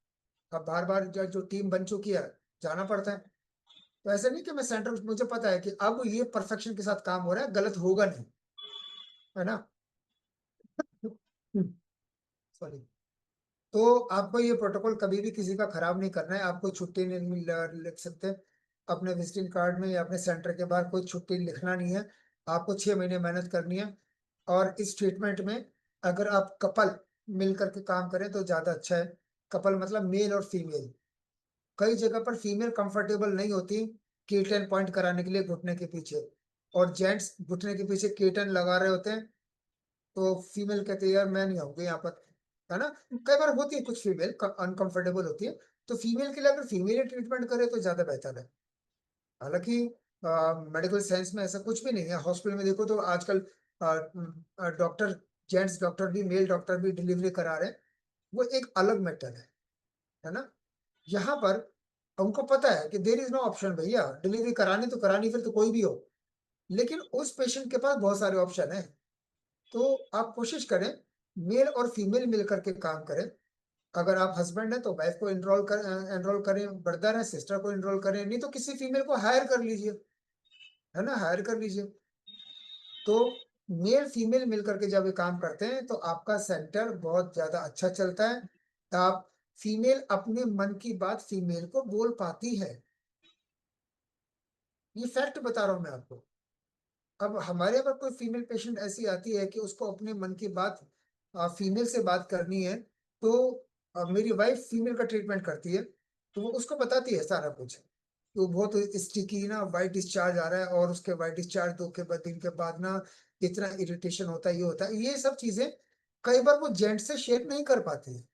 अब बार बार जो टीम बन चुकी है, जाना पड़ता है। तो ऐसा नहीं कि मैं सेंटर, मुझे पता है कि अब ये परफेक्शन के साथ काम हो रहा है, गलत होगा नहीं, है ना? सॉरी। तो आपको ये प्रोटोकॉल कभी भी किसी का खराब नहीं करना है। आपको छुट्टी नहीं लिख सकते अपने विजिटिंग कार्ड में, या अपने सेंटर के बाहर कोई छुट्टी लिखना नहीं है। आपको 6 महीने मेहनत करनी है। और इस ट्रीटमेंट में अगर आप कपल मिल करके काम करें तो ज्यादा अच्छा है। कपल मतलब मेल और फीमेल। कई जगह पर फीमेल कंफर्टेबल नहीं होती कीटन पॉइंट कराने के लिए घुटने के पीछे, और जेंट्स घुटने के पीछे कीटन लगा रहे होते हैं। तो फीमेल कहती है यार मैं नहीं आऊंगी यहाँ पर, है ना? कई बार होती है कुछ फीमेल अनकंफर्टेबल होती है। तो फीमेल के लिए अगर फीमेल ट्रीटमेंट करे तो ज्यादा बेहतर है। हालांकि मेडिकल साइंस में ऐसा कुछ भी नहीं है। हॉस्पिटल में देखो तो आजकल डॉक्टर, जेंट्स डॉक्टर भी, मेल डॉक्टर भी डिलीवरी करा रहे हैं। वो एक अलग मैटर है ना? यहाँ पर उनको पता है कि देर इज नो ऑप्शन भैया, डिलीवरी करानी तो करानी, फिर तो कोई भी हो। लेकिन उस पेशेंट के पास बहुत सारे ऑप्शन है। तो आप कोशिश करें मेल और फीमेल मिलकर के काम करें। अगर आप हस्बैंड हैं तो वाइफ को एनरोल करें, ब्रदर है सिस्टर को एनरोल करें, नहीं तो किसी फीमेल को हायर कर लीजिए, है ना? हायर कर लीजिए। तो मेल फीमेल मिलकर के जब ये काम करते हैं तो आपका सेंटर बहुत ज्यादा अच्छा चलता है। आप फीमेल अपने मन की बात फीमेल को बोल पाती है। ये फैक्ट बता रहा हूं मैं आपको। अब हमारे यहाँ पर कोई फीमेल पेशेंट ऐसी आती है कि उसको अपने मन की बात फीमेल से बात करनी है, तो मेरी वाइफ फीमेल का ट्रीटमेंट करती है, तो वो उसको बताती है सारा कुछ। तो बहुत स्टिकी ना वाइट डिस्चार्ज आ रहा है, और उसके वाइट डिस्चार्ज 2 दिन के बाद ना इतना इरिटेशन होता है, ये होता है, ये सब चीजें कई बार वो जेंट से शेयर नहीं कर पाती है।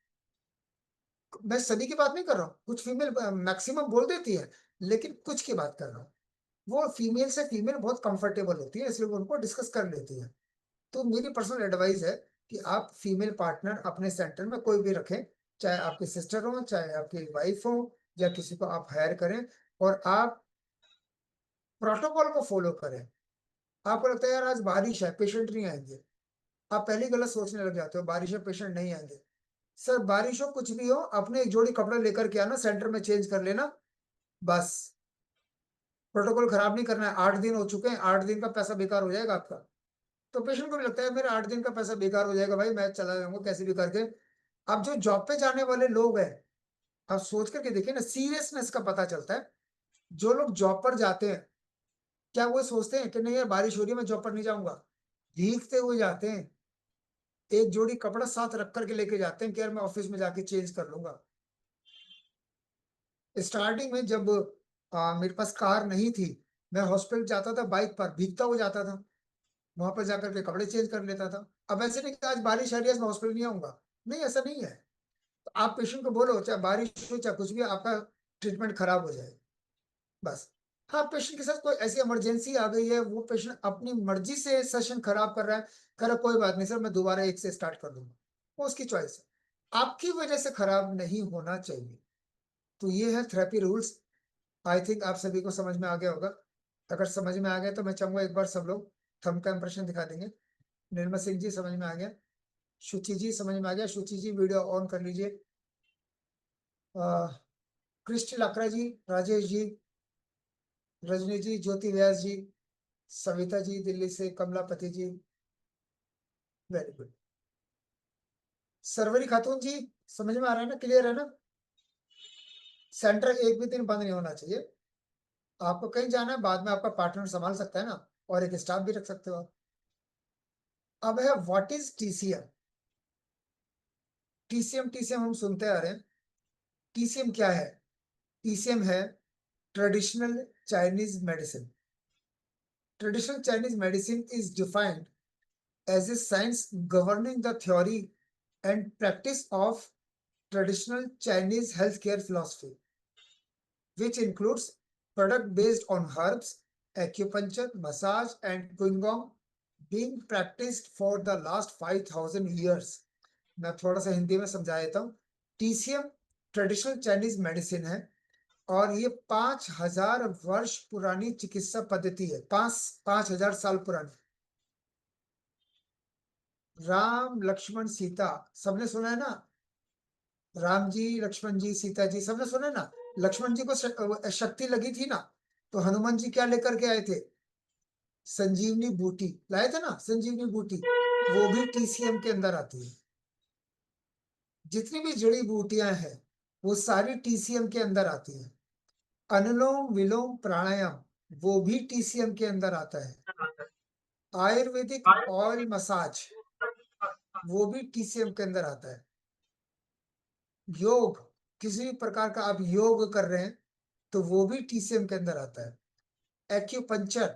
मैं सभी की बात नहीं कर रहा हूँ, कुछ फीमेल मैक्सिमम बोल देती है, लेकिन कुछ की बात कर रहा हूँ। वो फीमेल से फीमेल बहुत कंफर्टेबल होती है, इसलिए वो उनको डिस्कस कर लेती है। तो मेरी पर्सनल एडवाइस है कि आप फीमेल पार्टनर अपने सेंटर में कोई भी रखें, चाहे आपकी सिस्टर हो, चाहे आपकी वाइफ हो, या किसी को आप हायर करें। और आप प्रोटोकॉल को फॉलो करें। आपको लगता है यार आज बारिश है, पेशेंट नहीं आएंगे, आप पहले ही गलत सोचने लग जाते हो, बारिश है पेशेंट नहीं आएंगे। सर बारिश हो कुछ भी हो, अपने एक जोड़ी कपड़े लेकर के आना, सेंटर में चेंज कर लेना, बस। प्रोटोकॉल खराब नहीं करना है। 8 दिन हो चुके हैं, 8 दिन का पैसा बेकार हो जाएगा आपका। तो पेशेंट को भी लगता है मेरा 8 दिन का पैसा बेकार हो जाएगा, भाई मैं चला जाऊंगा कैसे भी करके। अब जो जॉब पे जाने वाले लोग हैं, आप सोच करके देखिए ना, सीरियसनेस का पता चलता है। जो लोग जॉब पर जाते हैं, क्या वो सोचते हैं कि नहीं यार बारिश हो रही है मैं जॉब पर नहीं जाऊंगा? भीगते हुए जाते हैं, एक जोड़ी कपड़ा साथ रख करके लेके जाते हैं कि यार मैं ऑफिस में जाके चेंज कर लूंगा। स्टार्टिंग में जब मेरे पास कार नहीं थी, मैं हॉस्पिटल जाता था बाइक पर, भीगता हुआ जाता था, वहां पर जाकर के कपड़े चेंज कर लेता था। अब ऐसे नहीं कि आज बारिश आ रही है मैं हॉस्पिटल नहीं आऊंगा, नहीं ऐसा नहीं है। तो आप पेशेंट को बोलो चाहे बारिश हो चाहे कुछ भी, आपका ट्रीटमेंट खराब हो जाए, बस। हाँ, पेशेंट के साथ कोई ऐसी इमरजेंसी आ गई है, वो पेशेंट अपनी मर्जी से सेशन खराब कर रहा है, कह रहा कोई बात नहीं सर मैं दोबारा एक से स्टार्ट कर दूंगा, वो उसकी चॉइस है। आपकी वजह से खराब नहीं होना चाहिए। तो ये है थेरेपी रूल्स। आई थिंक आप सभी को समझ में आ गया होगा। अगर समझ में आ गया तो मैं चाहूंगा एक बार सब लोग थंब का इंप्रेशन दिखा देंगे। निर्मल सिंह जी समझ में आ गया, शुचि जी समझ में आ गया, शुचि जी वीडियो ऑन कर लीजिए। क्रिस्टी लाकड़ा जी, राजेश जी, रजनी जी, ज्योति व्यास जी, सविता जी दिल्ली से, कमलापति जी, वेरी गुड। सरवरी खातून जी समझ में आ रहा है ना, क्लियर है ना? सेंटर एक भी दिन बंद नहीं होना चाहिए। आपको कहीं जाना है, बाद में आपका पार्टनर संभाल सकता है ना, और एक स्टाफ भी रख सकते हो आप। अब है what is TCM. TCM TCM हम सुनते आ रहे हैं। टीसीएम क्या है? टीसीएम है traditional Chinese medicine. Traditional Chinese medicine is defined as a science governing the theory and practice of traditional Chinese healthcare philosophy, which includes product based on herbs, acupuncture, massage, and qigong being practiced for the last 5,000 years. मैं थोड़ा सा हिंदी में समझा देता हूँ। TCM traditional Chinese medicine है और ये 5,000 वर्ष पुरानी चिकित्सा पद्धति है। 5,000 साल पुरानी। राम लक्ष्मण सीता सबने सुना है ना? राम जी, लक्ष्मण जी, सीता जी, सबने सुना है ना? लक्ष्मण जी को शक्ति लगी थी ना, तो हनुमान जी क्या लेकर के आए थे? संजीवनी बूटी लाए थे ना, संजीवनी बूटी। वो भी टीसीएम के अंदर आती है। जितनी भी जड़ी बूटियां हैं वो सारी टीसीएम के अंदर आती है। अनुलोम विलोम प्राणायाम वो भी टीसीएम के अंदर आता है। आयुर्वेदिक ऑयल मसाज वो भी टीसीएम के अंदर आता है। योग, किसी भी प्रकार का आप योग कर रहे हैं तो वो भी टीसीएम के अंदर आता है। एक्यूपंचर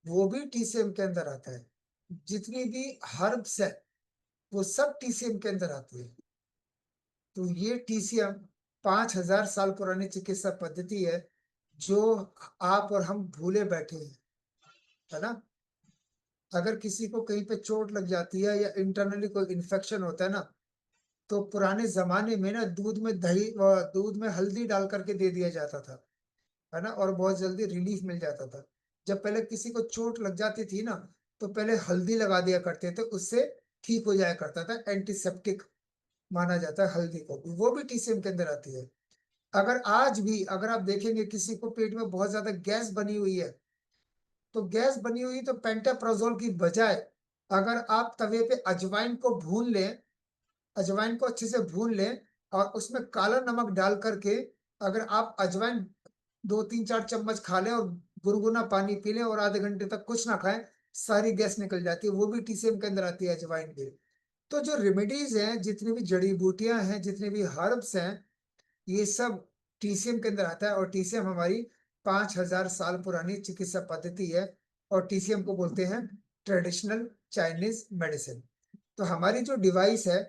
वो भी टीसीएम के अंदर आता है। जितनी भी हर्ब्स है वो सब टीसीएम के अंदर आती है। तो ये टीसीएम 5,000 साल पुरानी चिकित्सा पद्धति है जो आप और हम भूले बैठे हैं, है ना? अगर किसी को कहीं पे चोट लग जाती है या इंटरनली कोई इन्फेक्शन होता है ना, तो पुराने जमाने में ना दूध में हल्दी डाल करके दे दिया जाता था, है ना, और बहुत जल्दी रिलीफ मिल जाता था। जब पहले किसी को चोट लग जाती थी ना, तो पहले हल्दी लगा दिया करते थे, उससे ठीक हो जाया करता था। एंटीसेप्टिक माना जाता है हल्दी को, वो भी टीसीएम के अंदर आती है। अगर आज भी अगर आप देखेंगे किसी को पेट में बहुत ज्यादा गैस बनी हुई है, तो गैस बनी हुई तो पेंटाप्रोजोल की बजाय अगर आप तवे पे अजवाइन को भून लें, अजवाइन को अच्छे से भून लें और उसमें काला नमक डाल करके अगर आप अजवाइन 2-3-4 चम्मच खा लें और गुनगुना पानी पी लें और आधे घंटे तक कुछ ना खाएं, सारी गैस निकल जाती है। वो भी टीसीएम के अंदर आती है, अजवाइन भी। तो जो रेमेडीज हैं, जितनी भी जड़ी बूटियां हैं, जितने भी हर्ब्स हैं, ये सब टीसीएम के अंदर आता है। और टीसीएम हमारी 5,000 साल पुरानी चिकित्सा पद्धति है और टीसीएम को बोलते हैं ट्रेडिशनल चाइनीज मेडिसिन। तो हमारी जो डिवाइस है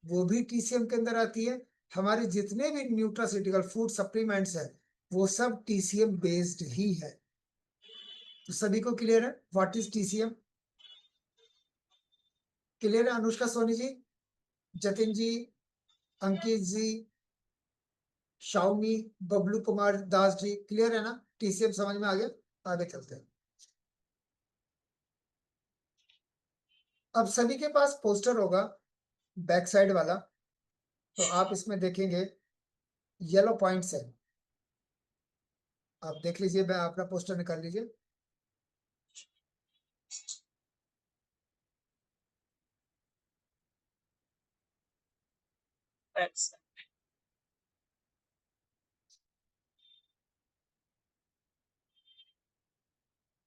वो भी टीसीएम के अंदर आती है। हमारे जितने भी न्यूट्रास्यूटिकल फूड सप्लीमेंट्स है वो सब टीसीएम बेस्ड ही है। तो सभी को क्लियर है व्हाट इज टीसीएम? क्लियर है? अनुष्का सोनी जी, जतिन जी, अंकित जी, शाओमी, बबलू कुमार दास जी, क्लियर है ना? टीसीएम समझ में आ गया? आगे चलते हैं। अब सभी के पास पोस्टर होगा, बैक साइड वाला। तो आप इसमें देखेंगे येलो पॉइंट्स है। आप देख लीजिए, मैं अपना पोस्टर निकाल लीजिए।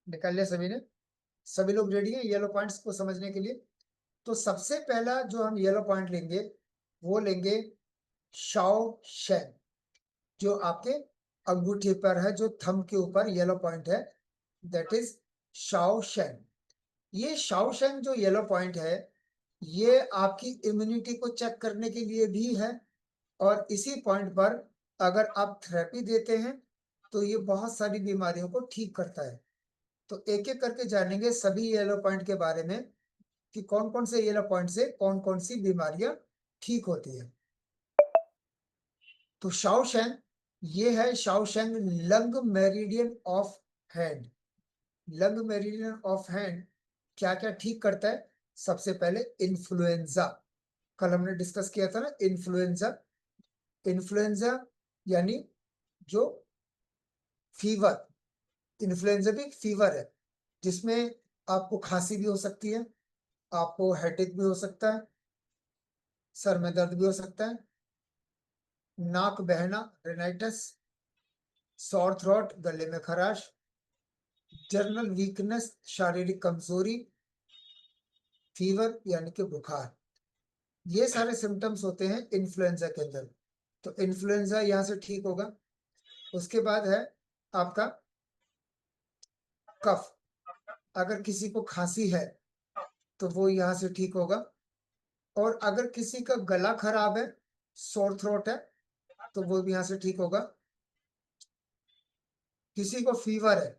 निकाल लिया सभी ने? सभी लोग रेडी हैं येलो पॉइंट्स को समझने के लिए? तो सबसे पहला जो हम येलो पॉइंट लेंगे वो लेंगे शाओ शेन। जो आपके अंगूठे पर है, जो थंब के ऊपर येलो पॉइंट है, दैट इज शाओ शेन। ये शाओ शेन जो येलो पॉइंट है, ये आपकी इम्यूनिटी को चेक करने के लिए भी है। और इसी पॉइंट पर अगर आप थेरेपी देते हैं तो ये बहुत सारी बीमारियों को ठीक करता है। तो एक एक करके जानेंगे सभी येलो पॉइंट के बारे में कि कौन कौन से येलो पॉइंट से कौन कौन सी बीमारियां ठीक होती है। तो शाओशैंग, ये है Shaoshang lung meridian of hand. Lung meridian of hand क्या क्या ठीक करता है? सबसे पहले इन्फ्लुएंजा, कल हमने डिस्कस किया था ना, इन्फ्लुएंजा। इन्फ्लुएंजा यानी जो फीवर, इन्फ्लुएंजा भी फीवर है जिसमें आपको खांसी भी हो सकती है, आपको हेडेक भी हो सकता है, सर में दर्द भी हो सकता है, नाक बहना, रेनाइटिस, सॉर थ्रोट गले में खराश, जनरल वीकनेस शारीरिक कमजोरी, फीवर यानी कि बुखार, ये सारे सिम्टम्स होते हैं इन्फ्लुएंजा के अंदर। तो इन्फ्लुएंजा यहाँ से ठीक होगा। उसके बाद है आपका कफ। अगर किसी को खांसी है तो वो यहाँ से ठीक होगा। और अगर किसी का गला खराब है, सोर थ्रोट है, तो वो भी यहाँ से ठीक होगा। किसी को फीवर है,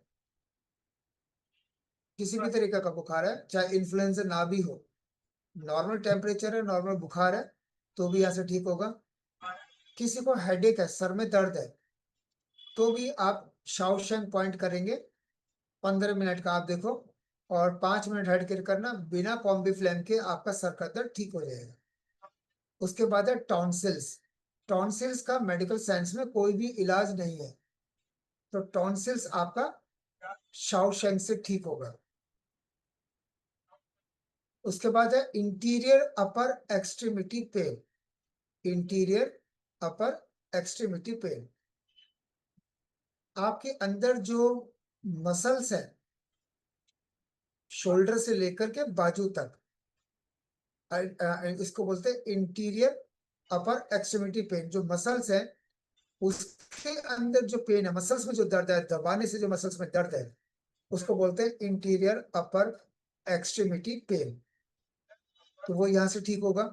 किसी भी तरीके का बुखार है, चाहे इन्फ्लुएंजा ना भी हो, नॉर्मल टेम्परेचर है, नॉर्मल बुखार है, तो भी यहाँ से ठीक होगा। किसी को हेडेक है, सर में दर्द है, तो भी आप शाओशेंग पॉइंट करेंगे 15 मिनट का, आप देखो, और 5 मिनट हेड क्लिक करना, बिना कॉम्बी फ्लेम के आपका सर का दर्द ठीक हो जाएगा। उसके बाद है टॉन्सिल्स। टॉन्सिल्स का मेडिकल साइंस में कोई भी इलाज नहीं है, तो टॉन्सिल्स आपका शाओशेंग से ठीक होगा। उसके बाद है इंटीरियर अपर एक्सट्रीमिटी पेन। इंटीरियर अपर एक्सट्रीमिटी पेन, आपके अंदर जो मसल्स है, शोल्डर से लेकर के बाजू तक, इसको बोलते हैं इंटीरियर अपर एक्सट्रीमिटी पेन। जो मसल्स है उसके अंदर जो पेन है, मसल्स में जो दर्द है, दबाने से जो मसल्स में दर्द है, उसको बोलते हैं इंटीरियर अपर एक्सट्रीमिटी पेन। तो वो यहाँ से ठीक होगा।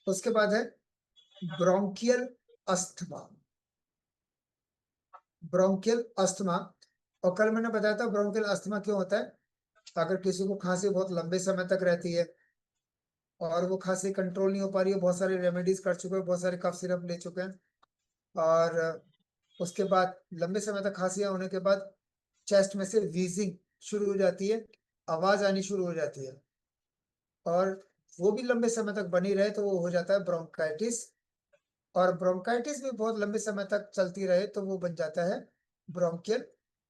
उसके बाद है ब्रोंकियल अस्थमा। ब्रोंकियल अस्थमा, और कल मैंने बताया था ब्रोंकियल अस्थमा क्यों होता है। अगर किसी को खांसी बहुत लंबे समय तक रहती है और वो खांसी कंट्रोल नहीं हो पा रही है, बहुत सारी रेमेडीज कर चुके हैं, बहुत सारे कफ सिरप ले चुके हैं, और उसके बाद लंबे समय तक खांसी होने के बाद चेस्ट में से वीजिंग शुरू हो जाती है, आवाज आनी शुरू हो जाती है, और वो भी लंबे समय तक बनी रहे तो वो हो जाता है ब्रोंकाइटिस। और ब्रोंकाइटिस भी बहुत लंबे समय तक चलती रहे तो वो बन जाता है ब्रोंकियल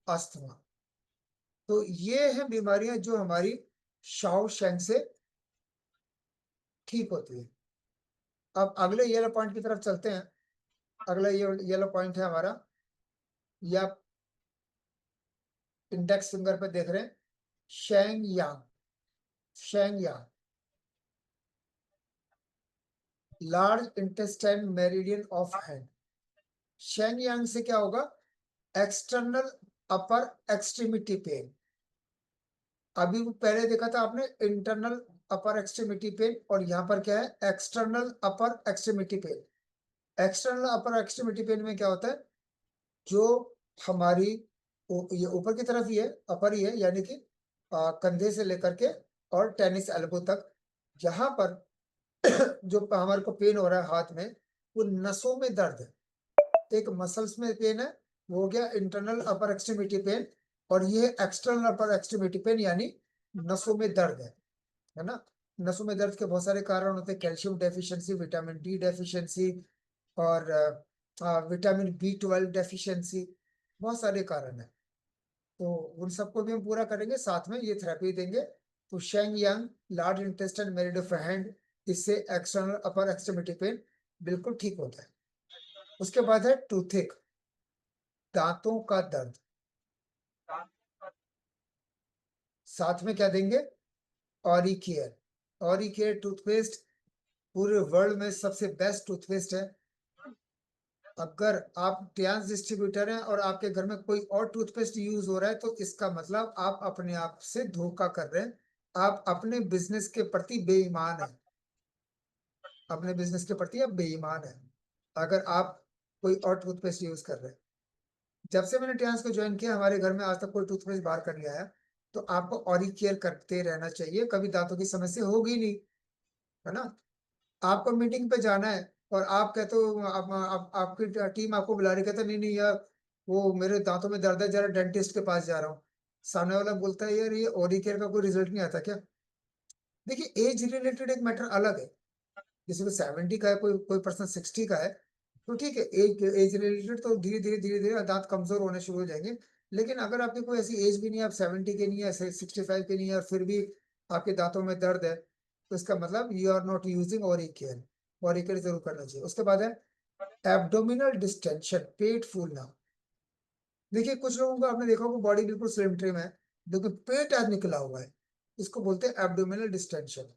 अस्थमा। तो ये हैं बीमारियां जो हमारी शाओशेंग से ठीक होती है। अब अगले येलो पॉइंट की तरफ चलते हैं। अगला ये येलो पॉइंट है हमारा, ये आप इंडेक्स फिंगर पे देख रहे हैं, Shang Yang. Shang Yang, large intestine meridian of hand. Shang Yang से क्या होगा, एक्सटर्नल अपर एक्सट्रीमिटी पेन। अभी वो पहले देखा था आपने इंटरनल अपर एक्सट्रीमिटी पेन, और यहाँ पर क्या है, external upper extremity pen. External upper extremity pen में क्या होता है, जो हमारी ये ऊपर की तरफ ही है, अपर ही है, यानी कि कंधे से लेकर के और टेनिस एल्बो तक, जहां पर जो हमारे को पेन हो रहा है हाथ में, वो नसों में दर्द है। एक मसल्स में पेन है, वो हो गया इंटरनल अपर एक्सट्रीमिटी पेन, और ये एक्सटर्नल अपर एक्सट्रीमिटी पेन यानी नसों में दर्द है ना। नसों में दर्द के बहुत सारे कारण होते हैं, calcium deficiency, vitamin D deficiency, और विटामिन बी 12 डेफिशिएंसी, बहुत सारे कारण है। तो उन सबको भी हम पूरा करेंगे, साथ में ये थेरेपी देंगे। तो Shang Yang large intestine meridian of hand, इससे एक्सटर्नल अपर एक्सट्रीमिटी पेन बिल्कुल ठीक होता है। उसके बाद है टूथिक, दांतों का दर्द। साथ में क्या देंगे, ऑरिकेयर। ऑरिकेयर टूथपेस्ट पूरे वर्ल्ड में सबसे बेस्ट टूथपेस्ट है। अगर आप टियान्स डिस्ट्रीब्यूटर हैं और आपके घर में कोई और टूथपेस्ट यूज हो रहा है, तो इसका मतलब आप अपने आप से धोखा कर रहे हैं, आप अपने बिजनेस के प्रति बेईमान हैं। अपने बिजनेस के प्रति आप बेईमान हैं अगर आप कोई और टूथपेस्ट यूज कर रहे हैं। जब से मैंने टियान्स को ज्वाइन किया, हमारे घर में आज तक कोई टूथपेस्ट बाहर कर नहीं आया। तो आपको ऑरी केयर करते रहना चाहिए, कभी दांतों की समस्या होगी नहीं, है ना। आपको मीटिंग पे जाना है और आप कहते हो, आपकी टीम आपको बुला रही, कहते नहीं नहीं यार, वो मेरे दांतों में दर्द है, जरा डेंटिस्ट के पास जा रहा हूँ। सामने वाला बोलता है यार ये ओरी केयर का कोई रिजल्ट नहीं आता क्या। देखिए, एज रिलेटेड एक मैटर अलग है। किसी को 70 का है, कोई कोई पर्सन 60 का है, तो ठीक है, एज एज रिलेटेड तो धीरे धीरे दांत कमजोर होने शुरू हो जाएंगे। लेकिन अगर आपकी कोई ऐसी एज भी नहीं है, आप 70 के नहीं है, 65 के नहीं है, और फिर भी आपके दांतों में दर्द है, तो इसका मतलब यू आर नॉट यूजिंग ओरी केयर। ओरी केयर जरूर करना चाहिए। उसके बाद है एब्डोमिनल डिस्टेंशन, पेट फूलना। देखिए कुछ लोगों को आपने देखा होगा बॉडी बिल्कुल स्लिम ट्रिम है, लेकिन पेट आज निकला हुआ है, इसको बोलते हैं एब्डोमिनल डिस्टेंशन।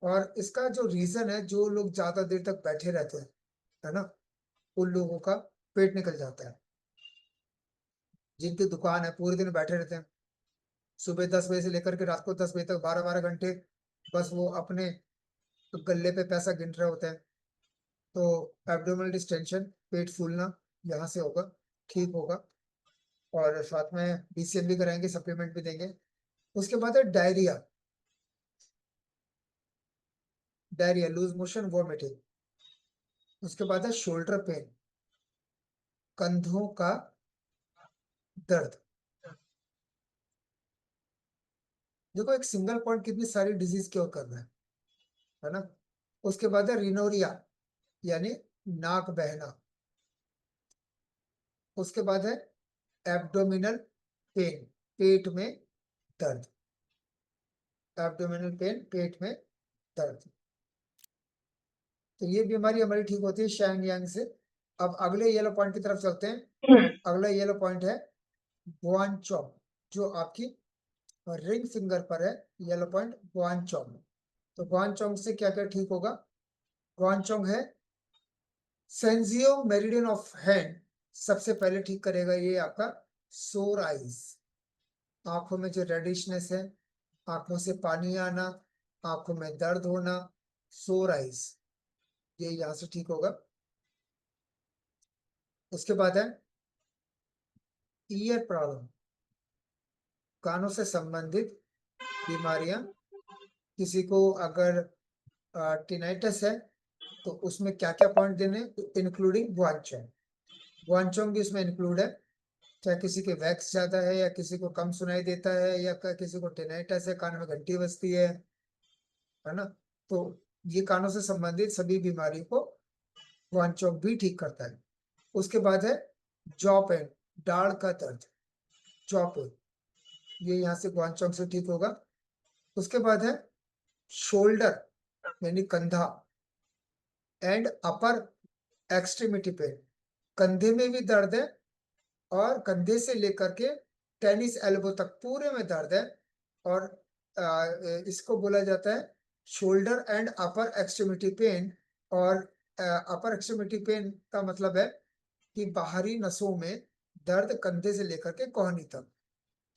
और इसका जो रीजन है, जो लोग ज्यादा देर तक बैठे रहते हैं, है ना, उन लोगों का पेट निकल जाता है। जिनकी दुकान है, पूरे दिन बैठे रहते हैं, सुबह 10 बजे से लेकर के रात को 10 बजे तक 12 12 घंटे बस वो अपने गल्ले पे पैसा गिन रहे होते हैं। तो एब्डोमिनल डिस्टेंशन, पेट फूलना, यहाँ से होगा, ठीक होगा। और साथ में बीसीएम भी कराएंगे, सप्लीमेंट भी देंगे। उसके बाद है diarrhoea. Diarrhoea, loose motion, vomiting. उसके बाद है शोल्डर पेन, कंधों का दर्द। देखो एक सिंगल पॉइंट कितनी सारी डिजीज क्योर कर रहा है ना। उसके बाद है रिनोरिया, यानी नाक बहना। उसके बाद है एब्डोमिनल पेन, पेट में दर्द। एब्डोमिनल पेन, पेट में दर्द। तो ये बीमारी हमारी ठीक होती है शैंग यांग से। अब अगले येलो पॉइंट की तरफ चलते हैं। अगला येलो पॉइंट है गुआनचोंग, जो आपकी रिंग फिंगर पर है। Yellow point Guanchong. तो गुआनचोंग से क्या क्या ठीक होगा? गुआनचोंग है सेंजियो मेरिडियन ऑफ हैंड, सबसे पहले ठीक करेगा ये आपका सोर आईज, आंखों में जो रेडिशनेस है, आंखों से पानी आना, आंखों में दर्द होना, सोर आईज, ये यहाँ से ठीक होगा। उसके बाद है ईयर प्रॉब्लम, कानों से संबंधित बीमारियां। किसी को अगर टिनाइटस है तो उसमें क्या क्या पॉइंट देने, इंक्लूडिंग गुआनचोंग। गुआनचोंग भी इसमें इंक्लूड है। चाहे किसी के वैक्स ज्यादा है, या किसी को कम सुनाई देता है, या किसी को टिनाइटस है, कान में घंटी बजती है ना। तो ये कानों से संबंधित सभी बीमारी को गुआनचोंग भी ठीक करता है। उसके बाद है जॉ पेन, दाढ़ का दर्द, जॉ पेन, ये यहाँ से गुआनचोंग से ठीक होगा। उसके बाद है शोल्डर, यानी कंधा, एंड अपर एक्सट्रीमिटी पेन, कंधे में भी दर्द है, और कंधे से लेकर के टेनिस एल्बो तक पूरे में दर्द है। और इसको बोला जाता है shoulder and upper extremity pain. और अपर एक्सट्रीमिटी पेन का मतलब है कि बाहरी नसों में दर्द, कंधे से लेकर के कोहनी तक।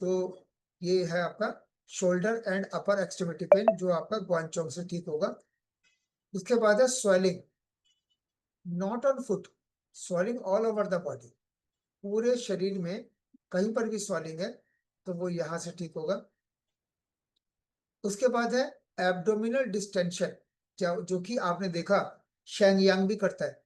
तो ये है आपका shoulder and upper extremity pain, जो आपका गुआनचोंग से ठीक होगा। उसके बाद है swelling, not on foot, swelling all over the body, पूरे शरीर में कहीं पर भी स्वेलिंग है तो वो यहाँ से ठीक होगा। उसके बाद है एब्डोमिनल डिस्टेंशन, जो कि आपने देखा शेंग यांग भी करता है।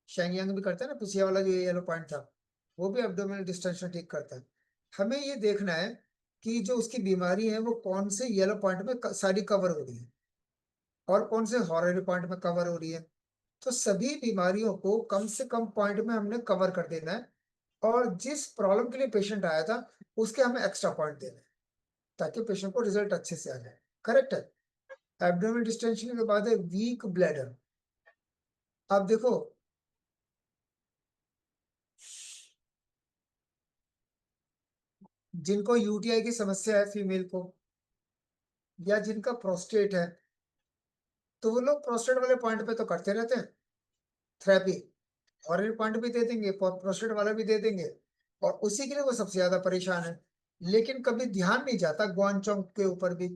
शेंग यांग भी करता है ना, पीछे वाला जो येलो पॉइंट था, वो भी एब्डोमिनल डिस्टेंशन ठीक करता है। हमें ये देखना है कि जो उसकी बीमारी है वो कौन से येलो पॉइंट में सारी कवर हो रही है, और कौन से हॉरर पॉइंट में कवर हो रही है। तो सभी बीमारियों को कम से कम पॉइंट में हमने कवर कर देना है, और जिस प्रॉब्लम के लिए पेशेंट आया था उसके हमें एक्स्ट्रा पॉइंट देना है, ताकि पेशेंट को रिजल्ट अच्छे से आ जाए। करेक्ट है। एब्डोमिनल डिस्टेंशन के बाद है वीक ब्लैडर। आप देखो, जिनको यूटीआई की समस्या है फीमेल को, या जिनका प्रोस्टेट है, तो वो लोग प्रोस्टेट वाले पॉइंट पे तो करते रहते हैं थेरेपी, और पॉइंट भी दे देंगे, प्रोस्टेट वाला भी दे देंगे, और उसी के लिए वो सबसे ज्यादा परेशान है। लेकिन कभी ध्यान नहीं जाता गुआनचोंग के ऊपर भी।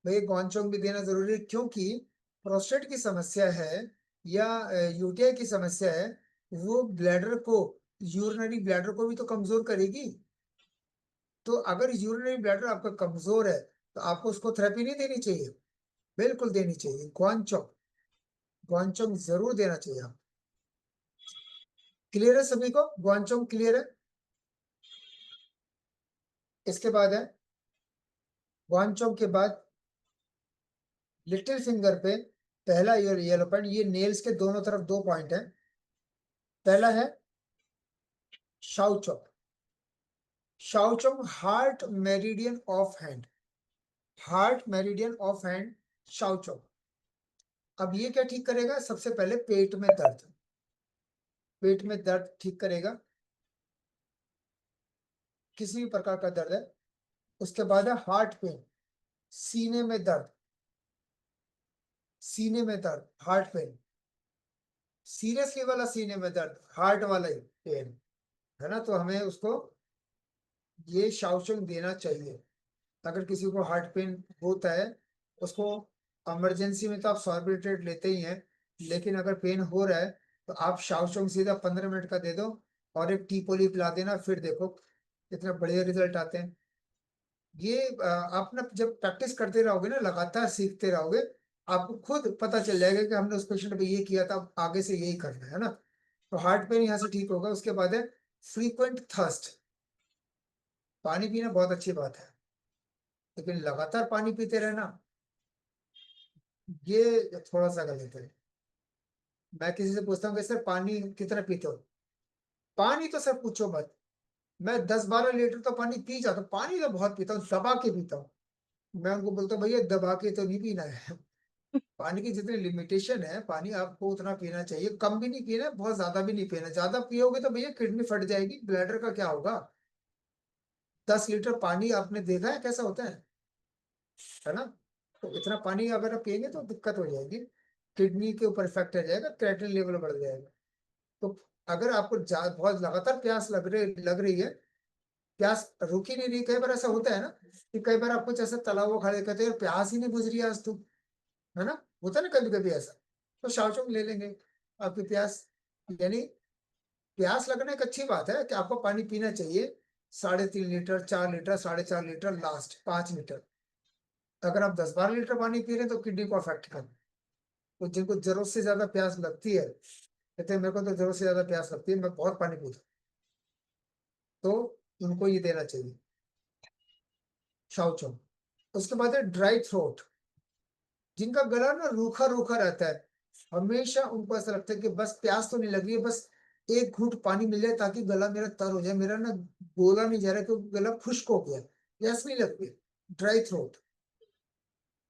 भाई गुआनचोंग भी देना जरूरी है, क्योंकि प्रोस्टेट की समस्या है, या यूटीआई की समस्या है, वो ब्लैडर को, यूरिनरी ब्लैडर को भी तो कमजोर करेगी। तो अगर यूरिनरी ब्लैडर आपका कमजोर है तो आपको उसको थेरेपी नहीं देनी चाहिए, बिल्कुल देनी चाहिए। गुआनचोंग, गुआनचोंग जरूर देना चाहिए आप। क्लियर है सभी को? गुआनचोंग क्लियर है? इसके बाद है गुआनचोंग के बाद लिटिल फिंगर पे पहला येलो पॉइंट, ये नेल्स के दोनों तरफ दो पॉइंट है। पहला है Shaochong, Shaochong heart meridian of hand, heart meridian of hand, Shaochong. अब ये क्या ठीक करेगा? सबसे पहले पेट में दर्द, पेट में दर्द ठीक करेगा, किसी भी प्रकार का दर्द है। उसके बाद है हार्ट पेन, सीने में दर्द, सीने में दर्द, हार्ट पेन, सीरियसली वाला सीने में दर्द, हार्ट वाला ही पेन है ना, तो हमें उसको ये शाओचुंग देना चाहिए। अगर किसी को हार्ट पेन होता है, उसको इमरजेंसी में तो आप सॉर्बिट्रेट लेते ही हैं, लेकिन अगर पेन हो रहा है तो आप शाओचुंग सीधा 15 मिनट का दे दो और एक टी पोली पिला देना, फिर देखो कितने बढ़िया रिजल्ट आते हैं। ये आप ना जब प्रैक्टिस करते रहोगे ना, लगातार सीखते रहोगे, आपको खुद पता चल जाएगा कि हमने उस पेशेंट पे ये किया था, अब आगे से यही करना है ना। तो हार्ट पेन यहाँ से ठीक होगा। उसके बाद है फ्रीक्वेंट थर्स्ट, पानी पीना बहुत अच्छी बात है, लेकिन लगातार पानी पीते रहना ये थोड़ा सा गलत है। मैं किसी से पूछता हूँ कि सर पानी कितना पीते हो, पानी तो सर पूछो मत, मैं 10-12 लीटर तो पानी पी जाता हूँ, पानी तो बहुत पीता हूँ, दबा के पीता हूँ। मैं उनको बोलता हूँ भैया दबा के तो नहीं पीना है। पानी की जितनी लिमिटेशन है, पानी आपको उतना पीना चाहिए, कम भी नहीं पीना है, बहुत ज्यादा भी नहीं पीना। ज्यादा पियोगे तो भैया किडनी फट जाएगी, ब्लैडर का क्या होगा। 10 लीटर पानी आपने देखा है कैसा होता है ना। तो इतना पानी अगर आप पिएंगे तो दिक्कत हो जाएगी, किडनी के ऊपर इफेक्ट आ जाएगा, क्रिएटिनिन लेवल बढ़ जाएगा। तो अगर आपको बहुत लगातार प्यास लग रही है, प्यास रुक ही नहीं रही, कई बार ऐसा होता है ना कि कई बार आपको जैसे तला हुआ खड़े कहते हैं प्यास ही नहीं बुझ रही आज तो, है ना, होता है ना कभी कभी ऐसा। तो शाओचुंग ले लेंगे, आपकी प्यास, यानी प्यास लगना एक अच्छी बात है कि आपको पानी पीना चाहिए। 3.5 litre, 4 litre, 4.5 litre, last 5 litre. अगर आप 10-12 लीटर पानी पी रहे हैं तो किडनी को अफेक्ट कर। तो जिनको जरूरत से ज्यादा प्यास लगती है, कहते हैं मेरे को तो जरूरत से ज्यादा प्यास लगती है, मैं बहुत पानी पीता हूं, तो उनको ये देना चाहिए शाओचुंग। उसके बाद है ड्राई थ्रोट, जिनका गला ना रूखा रूखा रहता है, हमेशा उनको ऐसा लगता है कि बस प्यास तो नहीं लग रही है, बस एक घूंट पानी मिल जाए ताकि गला मेरा तर हो जाए, मेरा ना बोला नहीं जा रहा क्योंकि गला खुश्क हो गया, प्यास नहीं लग रही। ड्राई थ्रोट,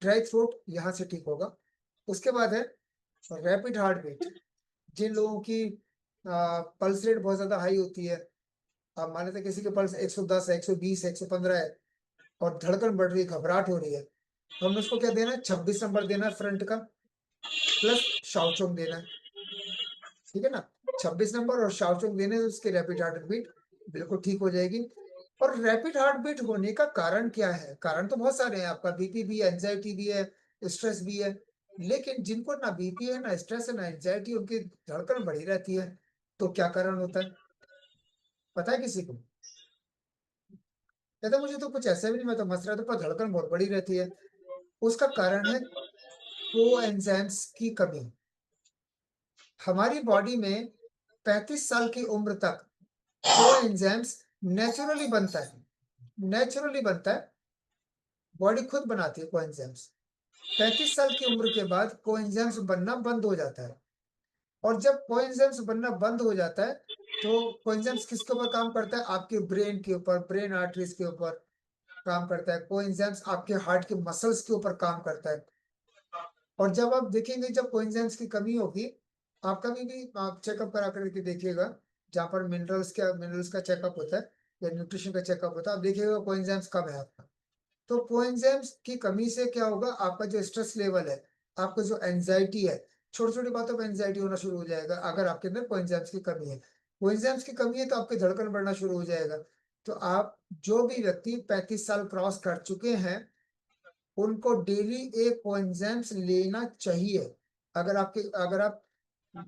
ड्राई थ्रोट यहाँ से ठीक होगा। उसके बाद है रैपिड हार्ट बीट, जिन लोगों की पल्स रेट बहुत ज्यादा हाई होती है, आप मान लेते हैं किसी के पल्स 110 है, 120 है, 115 है, और धड़कन बढ़ रही है, घबराहट हो रही है, तो हमने उसको क्या देना है, 26 नंबर देना है फ्रंट का, प्लस शाओचुंग देना है, ठीक है ना। 26 नंबर और शाओचुंग देने से उसकी रैपिड हार्ट बीट बिल्कुल ठीक हो जाएगी। और रैपिड हार्ट बीट होने का कारण क्या है, कारण तो बहुत सारे हैं, आपका बीपी भी है, एंजाइटी भी है, स्ट्रेस भी है। लेकिन जिनको ना बीपी है, ना स्ट्रेस है, ना एंजाइटी, उनकी धड़कन बढ़ी रहती है, तो क्या कारण होता है, पता है किसी को। कहता मुझे तो कुछ ऐसा भी नहीं, मैं तो मस रहा था, पर धड़कन बहुत बड़ी रहती है। उसका कारण है को एंजाइम्स की कमी। हमारी बॉडी में 35 साल की उम्र तक को एंजाइम्स नेचुरली बनता है, नेचुरली बनता है, बॉडी खुद बनाती है को एंजाइम्स। 35 साल की उम्र के बाद को एंजाइम्स बनना बंद हो जाता है। और जब को एंजाइम्स बनना बंद हो जाता है, तो को एंजाइम्स किसके ऊपर काम करता है, आपके ब्रेन के ऊपर, ब्रेन आर्टरीज के ऊपर काम करता है। को एंजाइम्स आपके हार्ट के मसल्स के ऊपर काम करता है। और जब आप देखेंगे जब कोएंजाइम्स की कमी होगी, आप कभी भी आप चेकअप करा करके देखिएगा, जहाँ पर मिनरल्स का चेकअप होता है या न्यूट्रिशन का चेकअप होता है, आप देखिएगा कोएंजाइम्स कम है आपका। तो कोएंजाइम्स की कमी से क्या होगा, आपका जो स्ट्रेस लेवल है, आपका जो एंजाइटी है, छोटी छोटी बातों पर एंजाइटी होना शुरू हो जाएगा अगर आपके अंदर कोएंजाइम्स की कमी है। कोएंजाइम्स की कमी है तो आपकी धड़कन बढ़ना शुरू हो जाएगा। तो आप जो भी व्यक्ति 35 साल क्रॉस कर चुके हैं, उनको डेली एक कोएंजाइम्स लेना चाहिए। अगर आप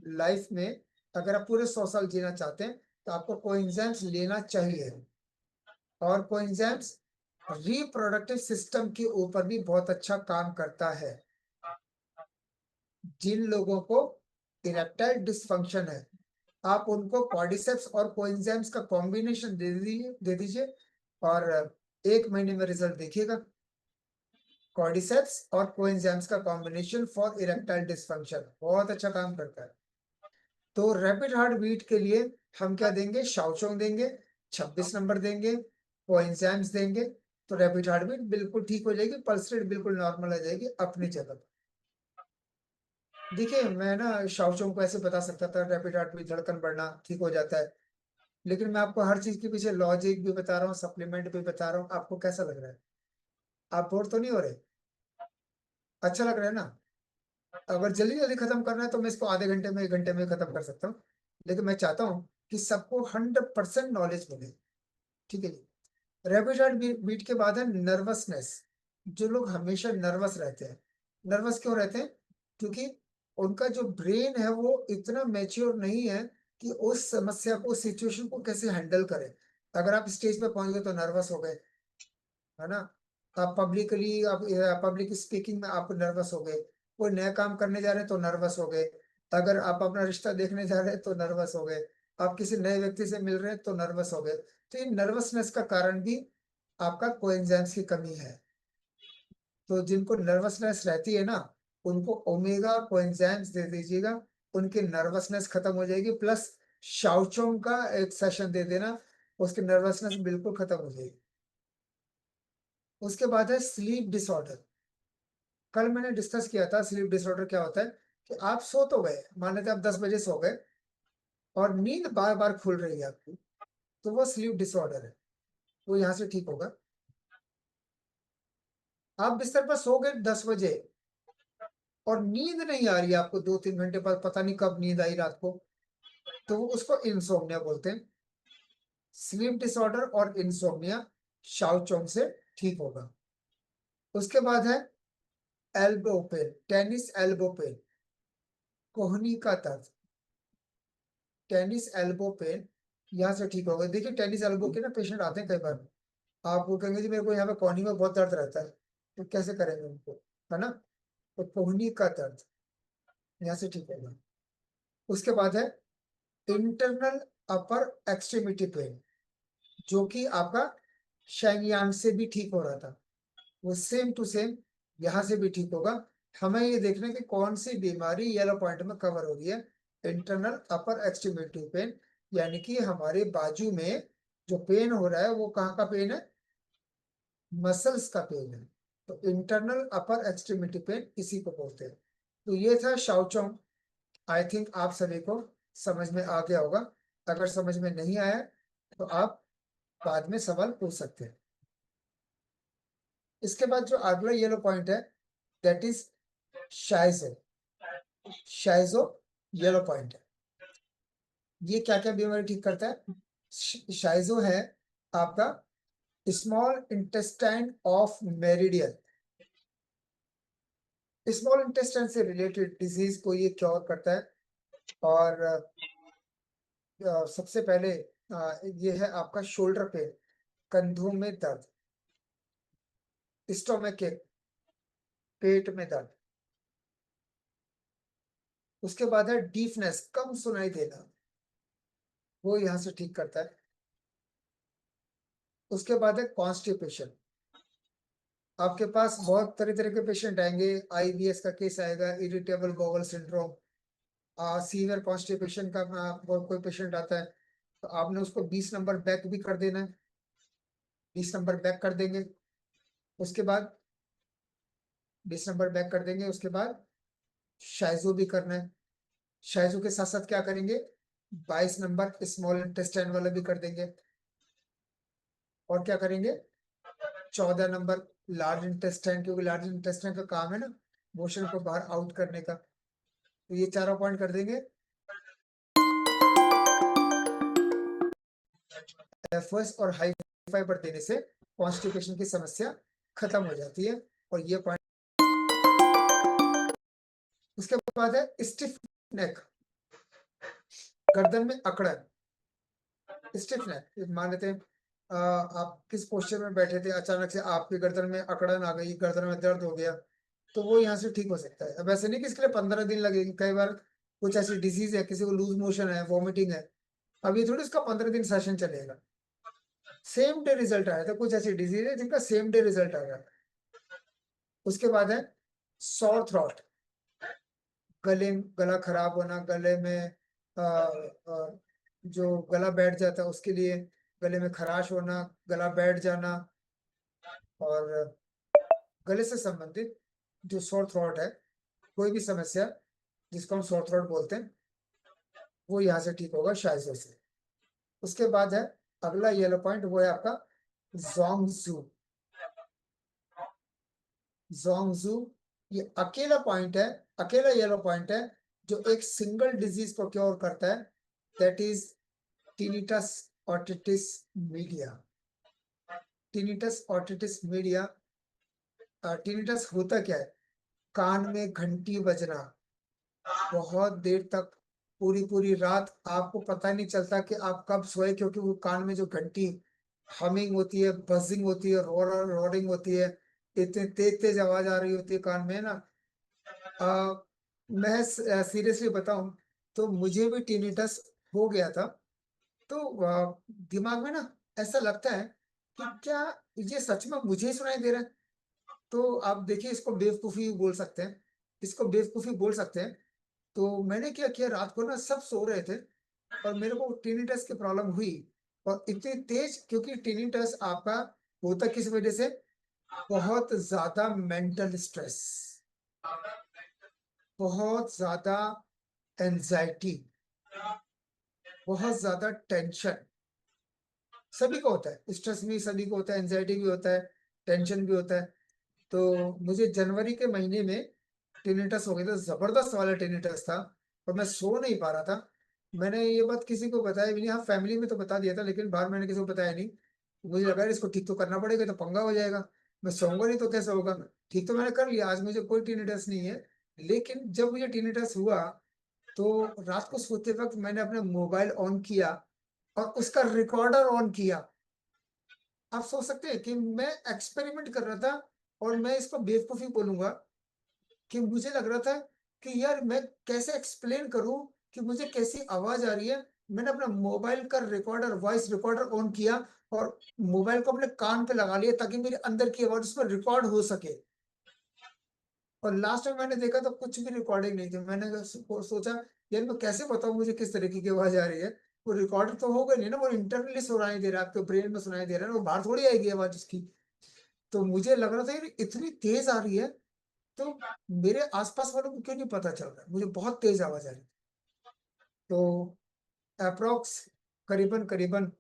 लाइफ में, अगर आप पूरे 100 साल जीना चाहते हैं तो आपको कोएंजाइम्स लेना चाहिए। और कोएंजाइम्स रिप्रोडक्टिव सिस्टम के ऊपर भी बहुत अच्छा काम करता है। जिन लोगों को इरेक्टाइल डिसफंक्शन है, आप उनको कॉर्डिसेप्स और कोएंजाइम्स का कॉम्बिनेशन दे दीजिए और 1 महीने में रिजल्ट देखिएगा। कॉर्डिसेप्स और कोएंजाइम्स का कॉम्बिनेशन फॉर इरेक्टाइल डिसफंक्शन बहुत अच्छा काम करता है। तो रैपिड हार्ट बीट के लिए हम क्या देंगे, शाओचुंग देंगे, 26 नंबर देंगे, कोएंजाइम्स देंगे, तो रैपिड हार्ट बीट बिल्कुल ठीक हो जाएगी, पल्स रेट बिल्कुल नॉर्मल आ जाएगी अपनी जगह। देखिए मैं ना शाओचोंग को ऐसे बता सकता था रैपिड हार्ट बीट, धड़कन बढ़ना ठीक हो जाता है, लेकिन मैं आपको हर चीज के पीछे लॉजिक भी बता रहा हूँ, सप्लीमेंट भी बता रहा हूँ। आपको कैसा लग रहा है? आप बोर तो नहीं हो रहे? अच्छा लग रहा है ना? अगर जल्दी जल्दी खत्म करना है तो मैं इसको आधे घंटे में, 1 घंटे में खत्म कर सकता हूँ, लेकिन मैं चाहता हूँ कि सबको 100% नॉलेज मिले। ठीक है जी। रैपिड हार्ट बीट के बाद है नर्वसनेस। जो लोग हमेशा नर्वस रहते हैं, नर्वस क्यों रहते हैं? क्योंकि उनका जो ब्रेन है वो इतना मैच्योर नहीं है कि उस समस्या को, उस सिचुएशन को कैसे हैंडल करे। अगर आप स्टेज पे पहुंच गए तो नर्वस हो गए, है ना? आप पब्लिकली, आप पब्लिक स्पीकिंग में आप नर्वस हो गए, कोई नया काम करने जा रहे हैं तो नर्वस हो गए, अगर आप अपना रिश्ता देखने जा रहे हैं तो नर्वस हो गए, आप किसी नए व्यक्ति से मिल रहे हैं तो नर्वस हो गए। तो ये नर्वसनेस का कारण भी आपका कोएंजाइम्स की कमी है। तो जिनको नर्वसनेस रहती है ना, उनको ओमेगा कोएंजाइम्स दे दीजिएगा, उनकी नर्वसनेस खत्म हो जाएगी। प्लस शाओचोंग का एक सेशन दे देना, उसकी नर्वसनेस बिल्कुल खत्म हो जाएगी। उसके बाद है स्लीप डिसऑर्डर। कल मैंने डिस्कस किया था स्लीप डिसऑर्डर क्या होता है, कि आप सो तो गए, मान लेते हैं आप 10 बजे सो गए और नींद बार बार खुल रही है आपकी, तो वो स्लीप डिसऑर्डर है, वो यहाँ से ठीक होगा। आप बिस्तर पर सो गए 10 बजे और नींद नहीं आ रही है आपको, 2-3 घंटे बाद पता नहीं कब नींद आई रात को, तो उसको इंसोम्निया बोलते हैं। स्लीप डिसऑर्डर और इंसोम्निया शाओचोंग से ठीक होगा। उसके बाद है elbow pain, tennis elbow pain, कोहनी का दर्द, टेनिस एल्बो पेन यहाँ से ठीक होगा। देखिए टेनिस एल्बो के ना पेशेंट आते हैं कई बार, आप वो कहेंगे जी मेरे को यहाँ पे कोहनी में बहुत दर्द रहता है, तो कैसे करेंगे उनको, है ना? तो कोहनी का दर्द यहाँ से ठीक होगा। उसके बाद है इंटरनल अपर एक्सट्रीमिटी पेन, जो कि आपका शैंगयान से भी ठीक हो रहा था, वो सेम टू सेम यहाँ से भी ठीक होगा। हमें ये देखना है कि कौन सी बीमारी येलो पॉइंट में कवर हो रही है। इंटरनल अपर एक्सट्रीमिटी पेन, यानी कि हमारे बाजू में जो पेन हो रहा है वो कहाँ का पेन है? मसल्स का पेन है। तो इंटरनल अपर एक्सट्रीमिटी पेन इसी को बोलते हैं। तो ये था शाओचोंग। आई थिंक आप सभी को समझ में आ गया होगा। अगर समझ में नहीं आया तो आप बाद में सवाल पूछ सकते हैं। इसके बाद जो अगला येलो पॉइंट है, दैट इज शाइजो। शाइजो येलो पॉइंट है। ये क्या क्या बीमारी ठीक करता है? शाइजो है आपका small intestine of meridian, small intestine से रिलेटेड डिजीज को ये क्योर करता है। और सबसे पहले ये है आपका शोल्डर पेन, कंधों में दर्द, स्टोमक के, पेट में दर्द। उसके बाद है डीफनेस, कम सुनाई देना, वो यहाँ से ठीक करता है। उसके बाद है कॉन्स्टिपेशन। आपके पास बहुत तरह तरह के पेशेंट आएंगे, आईबीएस का केस आएगा, irritable bowel syndrome, severe constipation का कोई पेशेंट आता है, तो आपने उसको 20 नंबर बैक भी कर देना है, 20 नंबर बैक कर देंगे। उसके बाद 20 नंबर बैक कर देंगे, उसके बाद शाइजो भी करना है। शाइजो के साथ साथ क्या करेंगे? 22 नंबर स्मॉल इंटेस्टाइन वाला भी कर देंगे। और क्या करेंगे? 14 नंबर लार्ज इंटेस्टाइन, क्योंकि लार्ज इंटेस्टाइन का काम है ना मोशन को बाहर आउट करने का, तो ये चारों पॉइंट कर देंगे। एफर्स और हाई फाइबर देने से कॉन्स्टिपेशन की समस्या खत्म हो जाती है। और ये पॉइंट, उसके बाद है स्टिफ नेक, गर्दन में अकड़न। स्टिफ नेक, मान लेते हैं आप किस पोस्चर में बैठे थे, अचानक से आपके गर्दन में अकड़न आ गई, गर्दन में दर्द हो गया, तो वो यहाँ से ठीक हो सकता है। अब ऐसे नहीं कि इसके लिए 15 दिन लगेगी, कई बार कुछ ऐसी डिजीज है, किसी को लूज मोशन है, वॉमिटिंग है, अब ये थोड़ी इसका 15 दिन सेशन चलेगा, सेम डे रिजल्ट आया था। कुछ ऐसी डिजीज है जिनका सेम डे रिजल्ट आ रहा है। उसके बाद है सॉर थ्रॉट, गला खराब होना, गले में जो गला बैठ जाता है उसके लिए, गले में खराश होना, गला बैठ जाना, और गले से संबंधित जो सॉर थ्रॉट है, कोई भी समस्या जिसको हम सॉर्ट थ्रोट बोलते हैं, वो यहाँ से ठीक होगा शायद से। उसके बाद है अगला येलो पॉइंट, वो है आपका जोंगजू। जोंगजू ये अकेला पॉइंट है, अकेला येलो पॉइंट है जो एक सिंगल डिजीज को क्योर करता है, that is tinnitus otitis media. Tinnitus otitis media, tinnitus होता क्या है? कान में घंटी बजना, बहुत देर तक, पूरी पूरी रात आपको पता नहीं चलता कि आप कब सोए, क्योंकि वो कान में जो घंटी हमिंग होती है, बजिंग होती है, रोडिंग होती है, इतनी तेज तेज आवाज आ रही होती है कान में ना। आ, मैं सीरियसली बताऊं तो मुझे भी टिनिटस हो गया था। तो दिमाग में ना ऐसा लगता है कि क्या ये सच में मुझे ही सुनाई दे रहा है? तो आप देखिए, इसको बेवकूफी बोल सकते हैं, इसको बेवकूफी बोल सकते हैं। तो मैंने क्या किया, रात को ना सब सो रहे थे और मेरे को टिनिटस की प्रॉब्लम हुई, और इतनी तेज, क्योंकि टिनिटस आपका होता किस वजह से? बहुत ज्यादा मेंटल स्ट्रेस, बहुत ज्यादा एंजाइटी, बहुत ज्यादा टेंशन, सभी को होता है। स्ट्रेस भी सभी को होता है, एंजाइटी भी होता है, टेंशन भी होता है। तो मुझे जनवरी के महीने में टिनिटस हो गया था, जबरदस्त वाला टिनिटस था, और मैं सो नहीं पा रहा था। मैंने ये बात किसी को बताया भी नहीं, हाँ फैमिली में तो बता दिया था, लेकिन बाहर मैंने किसी को बताया नहीं। मुझे लगा यार इसको ठीक तो करना पड़ेगा, तो पंगा हो जाएगा, मैं सोऊंगा नहीं तो कैसे होगा। ठीक तो मैंने कर लिया, आज मुझे कोई टिनिटस नहीं है। लेकिन जब मुझे टिनिटस हुआ, तो रात को सोते वक्त मैंने अपना मोबाइल ऑन किया और उसका रिकॉर्डर ऑन किया। आप सोच सकते हैं कि मैं एक्सपेरिमेंट कर रहा था, और मैं इसको बेवकूफी बोलूंगा कि मुझे लग रहा था कि यार मैं कैसे एक्सप्लेन करूं कि मुझे कैसी आवाज आ रही है। मैंने अपना मोबाइल का रिकॉर्डर, वॉइस रिकॉर्डर ऑन किया, और मोबाइल को अपने कान पे लगा लिया ताकि मेरे अंदर की आवाज उसमें रिकॉर्ड हो सके। और लास्ट में मैंने देखा तो कुछ भी रिकॉर्डिंग नहीं थी। मैंने सोचा यार मैं कैसे बताऊं मुझे किस तरीके की आवाज आ रही है। वो रिकॉर्ड तो होगा नहीं ना, वो इंटरनली सुनाई दे रहा है, आपके ब्रेन में सुनाई दे रहा है ना, वो बाहर थोड़ी आएगी आवाज उसकी। तो मुझे लग रहा था यार इतनी तेज आ रही है, तो मेरे आसपास वालों को क्यों नहीं पता चल रहा है, मुझे बहुत तेज आवाज आ रही है। तो अप्रोक्स करीबन करीबन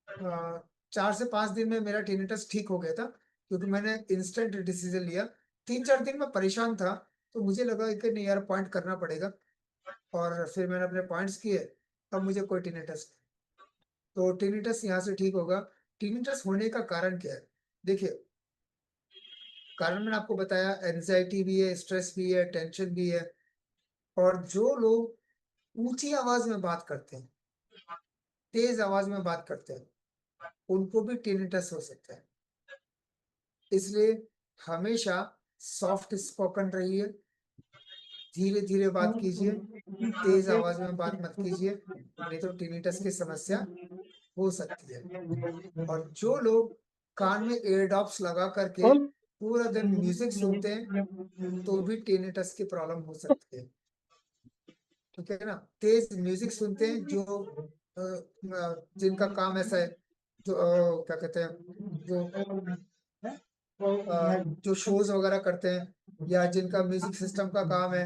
अ, 4 से 5 दिन में मेरा टिनिटस ठीक हो गया था, क्योंकि मैंने इंस्टेंट डिसीजन लिया। 3-4 दिन में परेशान था, तो मुझे लगा कि नहीं यार पॉइंट करना पड़ेगा, और फिर मैंने अपने पॉइंट्स किए। अब मुझे कोई टिनिटस, तो टिनिटस यहाँ से ठीक होगा। टिनिटस होने का कारण क्या है? देखिए, कारण मैंने आपको बताया, एंजाइटी भी है, स्ट्रेस भी है, टेंशन भी है। और जो लोग ऊंची आवाज में बात करते हैं, तेज आवाज में बात करते हैं, उनको भी टिनिटस हो सकता है। इसलिए हमेशा सॉफ्ट स्पोकन रहिए, धीरे धीरे बात कीजिए, तेज आवाज में बात मत कीजिए, नहीं तो टिनिटस की समस्या हो सकती है। और जो लोग कान में एयरडॉप्स लगा करके पूरा दिन म्यूजिक सुनते हैं, तो भी टिनिटस की प्रॉब्लम हो सकती है। ठीक है ना? तेज म्यूजिक सुनते हैं जो जिनका काम ऐसा है, जो क्या कहते हैं, जो जो शोज वगैरह करते हैं, या जिनका म्यूजिक सिस्टम का काम है,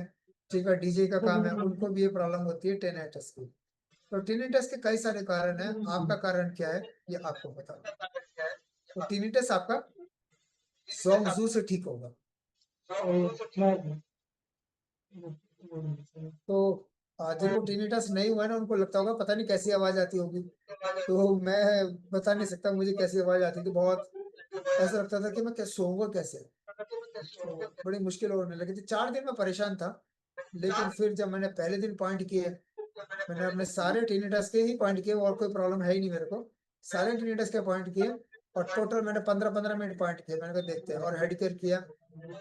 जिनका डीजे का काम है, उनको भी ये प्रॉब्लम होती है टिनिटस की। तो टिनिटस के कई सारे कारण हैं, आपका कारण क्या है ये आपको बताओ। तो टिनिटस आपका जोंगजू से ठीक होगा। तो जिनको टिनिटस नहीं हुआ है ना, उनको लगता होगा पता नहीं कैसी आवाज आती होगी। तो मैं बता नहीं सकता मुझे कैसी आवाज आती थी, बहुत ऐसा लगता था कि मैं क्या सोऊंगा कैसे। तो बड़ी मुश्किल होने लगी थी, 4 दिन में परेशान था। लेकिन फिर जब मैंने पहले दिन पॉइंट किए, मैंने अपने सारे टिनिटस के ही पॉइंट किए, और कोई प्रॉब्लम है ही नहीं मेरे को, सारे टिनिटस के पॉइंट किए। और टोटल मैंने 15-15 मिनट पॉइंट किए, मैंने कहा देखते हैं, और हेड केयर किया,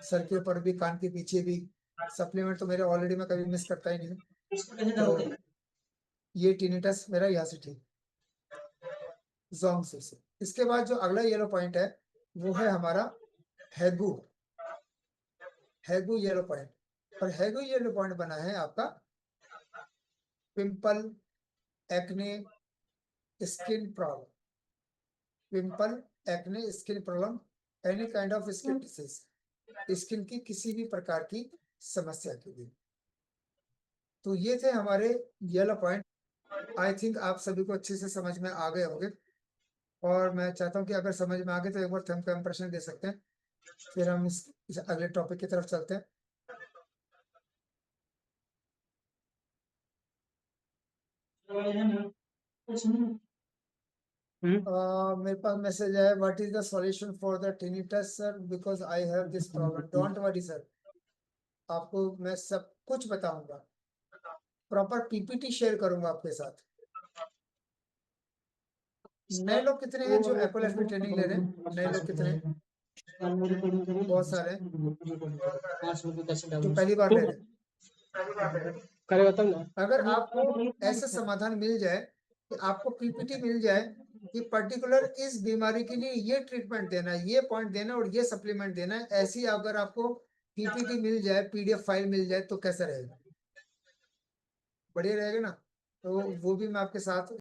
सर के ऊपर भी, कान के पीछे भी। सप्लीमेंट तो मेरे ऑलरेडी मैं कभी मिस करता ही नहीं हूँ। तो ये टिनिटस मेरा यहाँ से ठीक, जोंग से। इसके बाद जो अगला येलो पॉइंट है, वो है हमारा हैगू। हैगू येलो पॉइंट, और हैगू येलो पॉइंट बना है आपका pimple, acne, skin problem, pimple, acne, skin problem, any kind of skin disease, skin की किसी भी प्रकार की समस्या के लिए। तो ये थे हमारे येलो पॉइंट। आई थिंक आप सभी को अच्छे से समझ में आ गए होंगे, और मैं चाहता हूँ कि अगर समझ में आ गए तो एक बार थंब का इंप्रेशन दे सकते हैं, फिर हम इस अगले टॉपिक की तरफ चलते हैं। मेरे पास मैसेज है, what is the solution for the tinnitus sir, because I have this problem. Don't worry sir, आपको मैं सब कुछ बताऊंगा, प्रॉपर पीपीटी शेयर करूंगा आपके साथ। नए लोग कितने हैं जो एप्पल एफ ट्रेनिंग ले रहे हैं? नए लोग कितने हैं? बहुत सारे हैं जो पहली बार ले रहे हैं।
करे बताओ ना।
अगर आपको ऐसा समाधान मिल जाए कि आपको पीपीटी मिल जाए कि पर्टिकुलर इस बीमारी के लिए ये ट्रीटमेंट देना है, ये पॉइंट देना है और ये सप्लीमेंट देना है, ऐसी अगर आपको पीपीटी मिल जाए, पीडीएफ फाइल मिल जाए, तो कैसा रहेगा? बढ़िया रहेगा ना? तो वो भी मैं आपके साथ